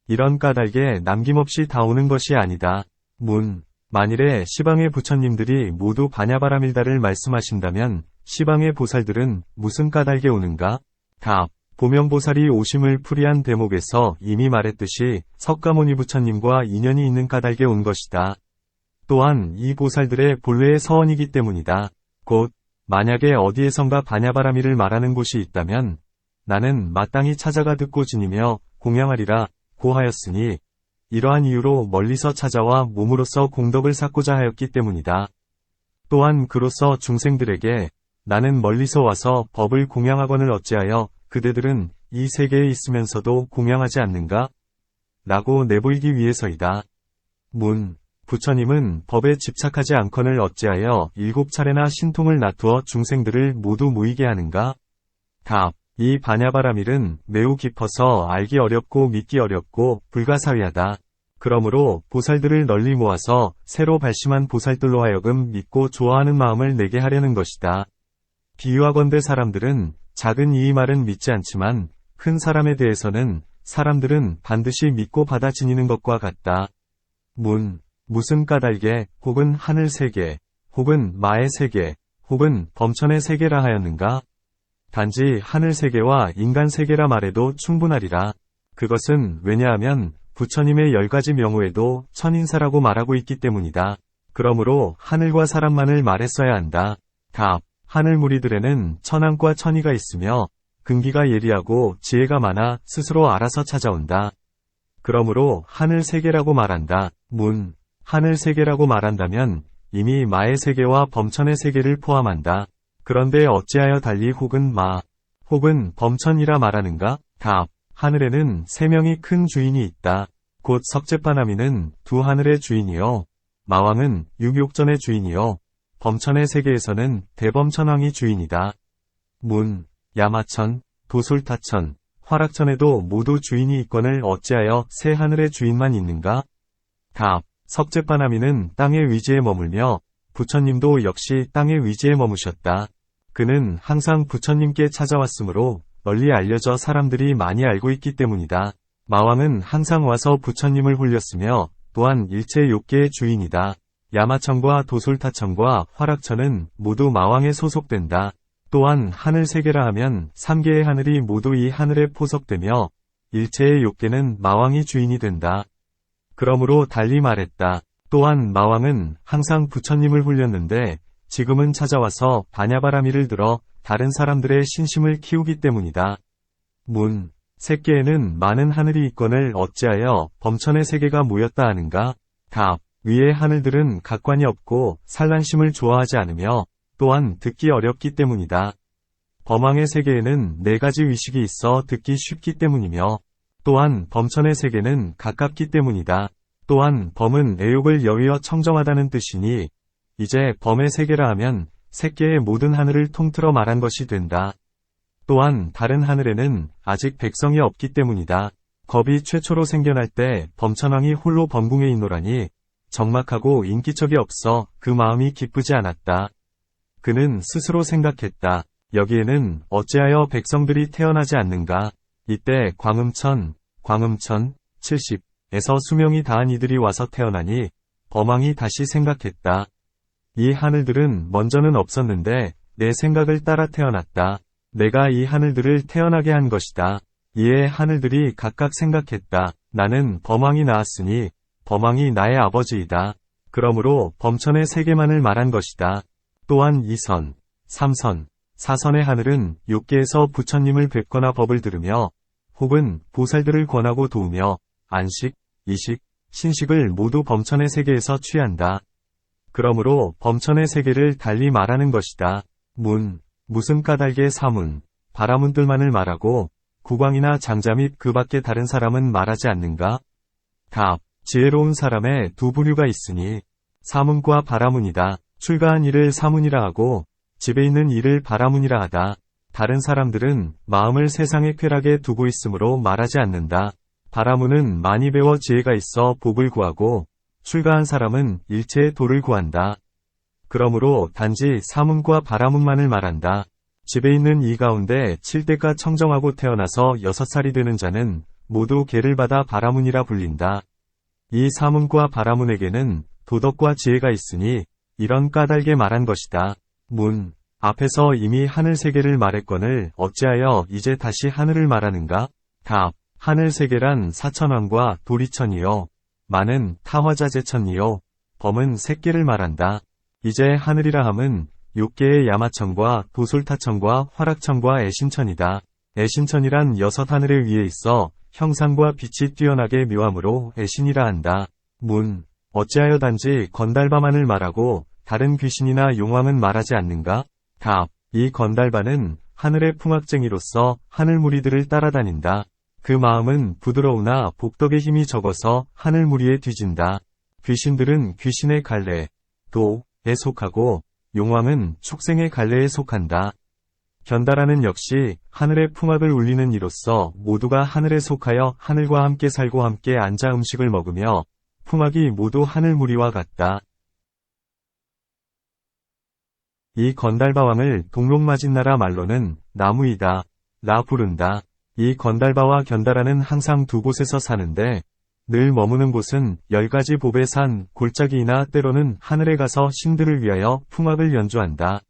이런 까닭에 남김없이 다 오는 것이 아니다. 문, 만일에 시방의 부처님들이 모두 바냐바라밀다를 말씀하신다면 시방의 보살들은 무슨 까닭에 오는가? 답, 보명보살이 오심을 풀이한 대목에서 이미 말했듯이 석가모니 부처님과 인연이 있는 까닭에 온 것이다. 또한 이 보살들의 본래의 서원이기 때문이다. 곧 만약에 어디에선가 바냐바라밀을 말하는 곳이 있다면 나는 마땅히 찾아가 듣고 지니며 공양하리라 고 하였으니 이러한 이유로 멀리서 찾아와 몸으로써 공덕을 쌓고자 하였기 때문이다. 또한 그로서 중생들에게 나는 멀리서 와서 법을 공양하거늘 어찌하여 그대들은 이 세계에 있으면서도 공양하지 않는가? 라고 내보이기 위해서이다. 문, 부처님은 법에 집착하지 않거늘 어찌하여 7차례나 신통을 나투어 중생들을 모두 모이게 하는가? 답, 이 바냐바라밀은 매우 깊어서 알기 어렵고 믿기 어렵고 불가사의하다. 그러므로 보살들을 널리 모아서 새로 발심한 보살들로 하여금 믿고 좋아하는 마음을 내게 하려는 것이다. 비유하건대 사람들은 작은 이 말은 믿지 않지만 큰 사람에 대해서는 사람들은 반드시 믿고 받아 지니는 것과 같다. 문, 무슨 까닭에, 혹은 하늘 세계, 혹은 마의 세계, 혹은 범천의 세계라 하였는가? 단지 하늘 세계와 인간 세계라 말해도 충분하리라. 그것은 왜냐하면 부처님의 10가지 명호에도 천인사라고 말하고 있기 때문이다. 그러므로 하늘과 사람만을 말했어야 한다. 답. 하늘 무리들에는 천왕과 천이가 있으며 근기가 예리하고 지혜가 많아 스스로 알아서 찾아온다. 그러므로 하늘 세계라고 말한다. 문. 하늘 세계라고 말한다면 이미 마의 세계와 범천의 세계를 포함한다. 그런데 어찌하여 달리 혹은 마, 혹은 범천이라 말하는가? 답. 하늘에는 3명이 큰 주인이 있다. 곧 석제파나미는 두 하늘의 주인이요. 마왕은 육욕전의 주인이요. 범천의 세계에서는 대범천왕이 주인이다. 문. 야마천, 도솔타천, 화락천에도 모두 주인이 있거늘 어찌하여 세 하늘의 주인만 있는가? 답. 석제파나미는 땅의 위지에 머물며 부처님도 역시 땅의 위지에 머무셨다. 그는 항상 부처님께 찾아왔으므로 널리 알려져 사람들이 많이 알고 있기 때문이다. 마왕은 항상 와서 부처님을 홀렸으며 또한 일체 욕계의 주인이다. 야마천과 도솔타천과 화락천은 모두 마왕에 소속된다. 또한 하늘 세계라 하면 3개의 하늘이 모두 이 하늘에 포섭되며 일체의 욕계는 마왕이 주인이 된다. 그러므로 달리 말했다. 또한 마왕은 항상 부처님을 홀렸는데 지금은 찾아와서 바냐바라미를 들어 다른 사람들의 신심을 키우기 때문이다. 문. 세계에는 많은 하늘이 있거늘 어찌하여 범천의 세계가 모였다 하는가? 답. 위의 하늘들은 각관이 없고 산란심을 좋아하지 않으며 또한 듣기 어렵기 때문이다. 범왕의 세계에는 4가지 위식이 있어 듣기 쉽기 때문이며 또한 범천의 세계는 가깝기 때문이다. 또한 범은 애욕을 여위어 청정하다는 뜻이니 이제 범의 세계라 하면 세계의 모든 하늘을 통틀어 말한 것이 된다. 또한 다른 하늘에는 아직 백성이 없기 때문이다. 겁이 최초로 생겨날 때 범천왕이 홀로 범궁에 있노라니 적막하고 인기척이 없어 그 마음이 기쁘지 않았다. 그는 스스로 생각했다. 여기에는 어찌하여 백성들이 태어나지 않는가? 이때 광음천 70에서 수명이 다한 이들이 와서 태어나니 범왕이 다시 생각했다. 이 하늘들은 먼저는 없었는데 내 생각을 따라 태어났다. 내가 이 하늘들을 태어나게 한 것이다. 이에 하늘들이 각각 생각했다. 나는 범왕이 낳았으니 범왕이 나의 아버지이다. 그러므로 범천의 세계만을 말한 것이다. 또한 2선, 3선, 4선의 하늘은 욕계에서 부처님을 뵙거나 법을 들으며 혹은 보살들을 권하고 도우며 안식, 이식, 신식을 모두 범천의 세계에서 취한다. 그러므로 범천의 세계를 달리 말하는 것이다. 문. 무슨 까닭의 사문, 바라문들만을 말하고 국왕이나 장자 및 그 밖에 다른 사람은 말하지 않는가? 답. 지혜로운 사람의 두 부류가 있으니 사문과 바라문이다. 출가한 일을 사문이라 하고 집에 있는 일을 바라문이라 하다. 다른 사람들은 마음을 세상의 쾌락에 두고 있으므로 말하지 않는다. 바라문은 많이 배워 지혜가 있어 복을 구하고 출가한 사람은 일체의 도를 구한다. 그러므로 단지 사문과 바라문만을 말한다. 집에 있는 이 가운데 7대가 청정하고 태어나서 6살이 되는 자는 모두 계를 받아 바라문이라 불린다. 이 사문과 바라문에게는 도덕과 지혜가 있으니 이런 까닭에 말한 것이다. 문. 앞에서 이미 하늘 세계를 말했거늘 어찌하여 이제 다시 하늘을 말하는가? 답. 하늘 세계란 사천왕과 도리천이요. 마는 타화자재천이요. 범은 새끼를 말한다. 이제 하늘이라 함은 욕계의 야마천과 도솔타천과 화락천과 애신천이다. 애신천이란 6하늘의 위에 있어 형상과 빛이 뛰어나게 묘함으로 애신이라 한다. 문. 어찌하여 단지 건달바만을 말하고 다른 귀신이나 용왕은 말하지 않는가? 답. 이 건달바는 하늘의 풍악쟁이로서 하늘 무리들을 따라다닌다. 그 마음은 부드러우나 복덕의 힘이 적어서 하늘 무리에 뒤진다. 귀신들은 귀신의 갈래, 도에 속하고 용왕은 축생의 갈래에 속한다. 견달하는 역시 하늘의 풍악을 울리는 이로써 모두가 하늘에 속하여 하늘과 함께 살고 함께 앉아 음식을 먹으며 풍악이 모두 하늘 무리와 같다. 이 건달바왕을 동록마진나라 말로는 나무이다 라 부른다. 이 건달바와 견달하는 항상 두 곳에서 사는데 늘 머무는 곳은 10가지 봅의 산, 골짜기이나 때로는 하늘에 가서 신들을 위하여 풍악을 연주한다.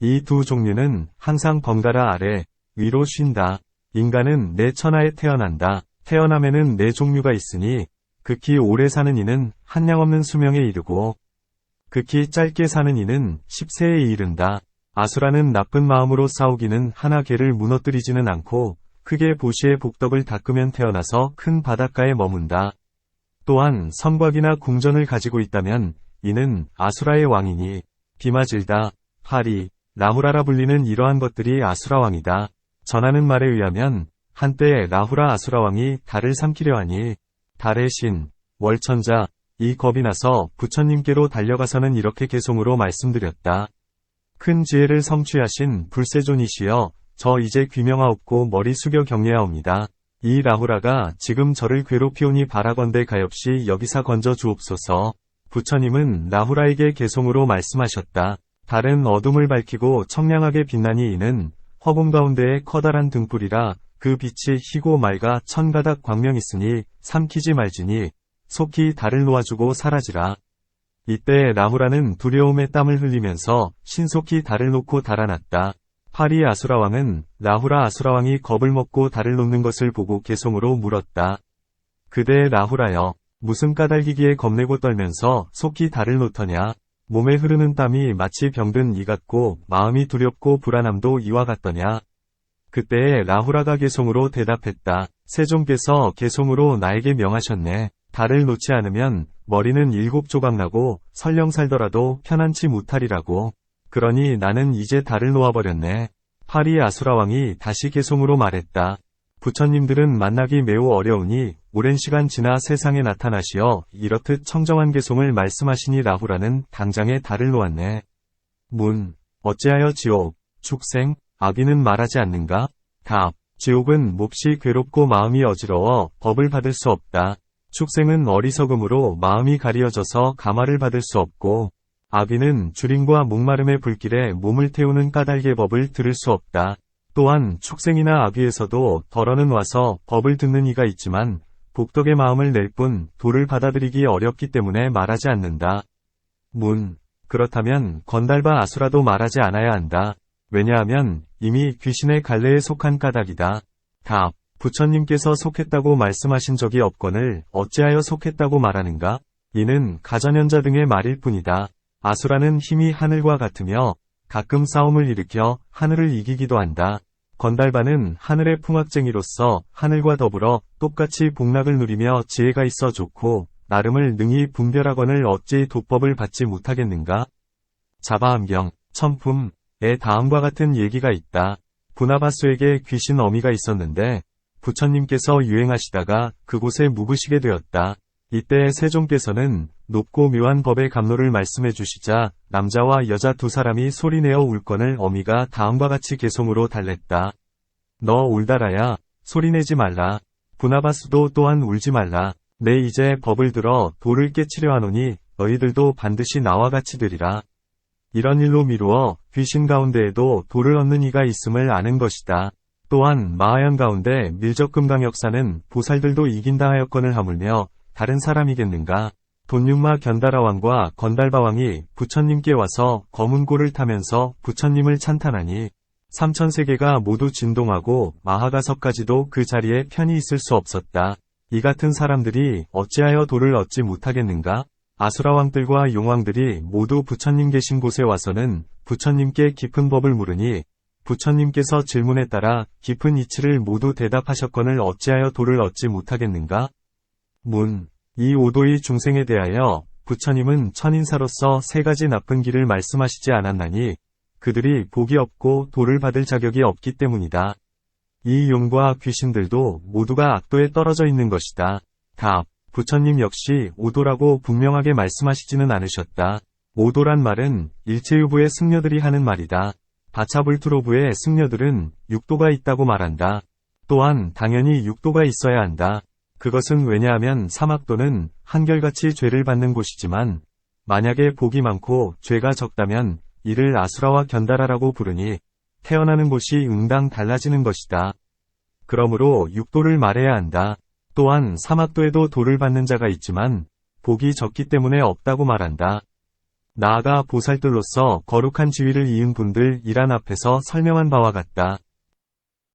이 두 종류는 항상 번갈아 아래, 위로 쉰다. 인간은 네 천하에 태어난다. 태어남에는 네 종류가 있으니 극히 오래 사는 이는 한량없는 수명에 이르고 극히 짧게 사는 이는 10세에 이른다. 아수라는 나쁜 마음으로 싸우기는 하나 개를 무너뜨리지는 않고 크게 보시의 복덕을 닦으면 태어나서 큰 바닷가에 머문다. 또한 성곽이나 궁전을 가지고 있다면 이는 아수라의 왕이니 비마질다, 파리, 라후라라 불리는 이러한 것들이 아수라 왕이다. 전하는 말에 의하면 한때 라후라 아수라 왕이 달을 삼키려 하니 달의 신, 월천자, 이 겁이 나서 부처님께로 달려가서는 이렇게 개송으로 말씀드렸다. 큰 지혜를 성취하신 불세존이시여, 저 이제 귀명하옵고 머리 숙여 경례하옵니다. 이 라후라가 지금 저를 괴롭히오니 바라건대 가엾이 여기사 건져 주옵소서. 부처님은 라후라에게 개송으로 말씀하셨다. 달은 어둠을 밝히고 청량하게 빛나니 이는 허공 가운데에 커다란 등불이라 그 빛이 희고 맑아 천가닥 광명 있으니 삼키지 말지니 속히 달을 놓아주고 사라지라. 이때 라후라는 두려움에 땀을 흘리면서 신속히 달을 놓고 달아났다. 파리 아수라 왕은 라후라 아수라 왕이 겁을 먹고 달을 놓는 것을 보고 개송으로 물었다. 그대 라후라여, 무슨 까닭이기에 겁내고 떨면서 속히 달을 놓더냐? 몸에 흐르는 땀이 마치 병든 이 같고 마음이 두렵고 불안함도 이와 같더냐? 그때에 라후라가 개송으로 대답했다. 세종께서 개송으로 나에게 명하셨네. 달을 놓지 않으면 머리는 7조각 나고 설령 살더라도 편안치 못하리라고. 그러니 나는 이제 달을 놓아버렸네. 파리 아수라 왕이 다시 개송으로 말했다. 부처님들은 만나기 매우 어려우니 오랜 시간 지나 세상에 나타나시어 이렇듯 청정한 개송을 말씀하시니 라후라는 당장에 달을 놓았네. 문. 어찌하여 지옥, 축생, 악귀는 말하지 않는가? 답. 지옥은 몹시 괴롭고 마음이 어지러워 법을 받을 수 없다. 축생은 어리석음으로 마음이 가리어져서 감화를 받을 수 없고, 악귀는 주림과 목마름의 불길에 몸을 태우는 까닭의 법을 들을 수 없다. 또한 축생이나 악귀에서도 덜어는 와서 법을 듣는 이가 있지만 복덕의 마음을 낼 뿐 도를 받아들이기 어렵기 때문에 말하지 않는다. 문. 그렇다면 건달바 아수라도 말하지 않아야 한다. 왜냐하면 이미 귀신의 갈래에 속한 까닭이다. 답. 부처님께서 속했다고 말씀하신 적이 없거늘 어찌하여 속했다고 말하는가? 이는 가전현자 등의 말일 뿐이다. 아수라는 힘이 하늘과 같으며 가끔 싸움을 일으켜 하늘을 이기기도 한다. 건달바는 하늘의 풍악쟁이로서 하늘과 더불어 똑같이 복락을 누리며 지혜가 있어 좋고 나름을 능히 분별하거늘 어찌 도법을 받지 못하겠는가? 자바암경, 천품에 다음과 같은 얘기가 있다. 부나바수에게 귀신 어미가 있었는데 부처님께서 유행하시다가 그곳에 묵으시게 되었다. 이때 세종께서는 높고 묘한 법의 감로를 말씀해 주시자 남자와 여자 두 사람이 소리내어 울거늘 어미가 다음과 같이 개송으로 달랬다. 너 울다라야, 소리내지 말라. 부나바수도 또한 울지 말라. 내 이제 법을 들어 도를 깨치려 하노니 너희들도 반드시 나와 같이 되리라. 이런 일로 미루어 귀신 가운데에도 도를 얻는 이가 있음을 아는 것이다. 또한 마하연 가운데 밀적금강역사는 보살들도 이긴다 하였거늘 하물며 다른 사람이겠는가? 돈육마 견다라 왕과 건달바 왕이 부처님께 와서 검은고를 타면서 부처님을 찬탄하니 삼천세계가 모두 진동하고 마하가석까지도 그 자리에 편히 있을 수 없었다. 이 같은 사람들이 어찌하여 도를 얻지 못하겠는가? 아수라 왕들과 용왕들이 모두 부처님 계신 곳에 와서는 부처님께 깊은 법을 물으니 부처님께서 질문에 따라 깊은 이치를 모두 대답하셨거늘 어찌하여 도를 얻지 못하겠는가? 문. 이 오도의 중생에 대하여 부처님은 천인사로서 세 가지 나쁜 길을 말씀하시지 않았나니 그들이 복이 없고 도를 받을 자격이 없기 때문이다. 이 용과 귀신들도 모두가 악도에 떨어져 있는 것이다. 답. 부처님 역시 오도라고 분명하게 말씀하시지는 않으셨다. 오도란 말은 일체유부의 승려들이 하는 말이다. 바차불투로부의 승려들은 육도가 있다고 말한다. 또한 당연히 육도가 있어야 한다. 그것은 왜냐하면 사막도는 한결같이 죄를 받는 곳이지만 만약에 복이 많고 죄가 적다면 이를 아수라와 견다라라고 부르니 태어나는 곳이 응당 달라지는 것이다. 그러므로 육도를 말해야 한다. 또한 사막도에도 도를 받는 자가 있지만 복이 적기 때문에 없다고 말한다. 나아가 보살들로서 거룩한 지위를 이은 분들 이란 앞에서 설명한 바와 같다.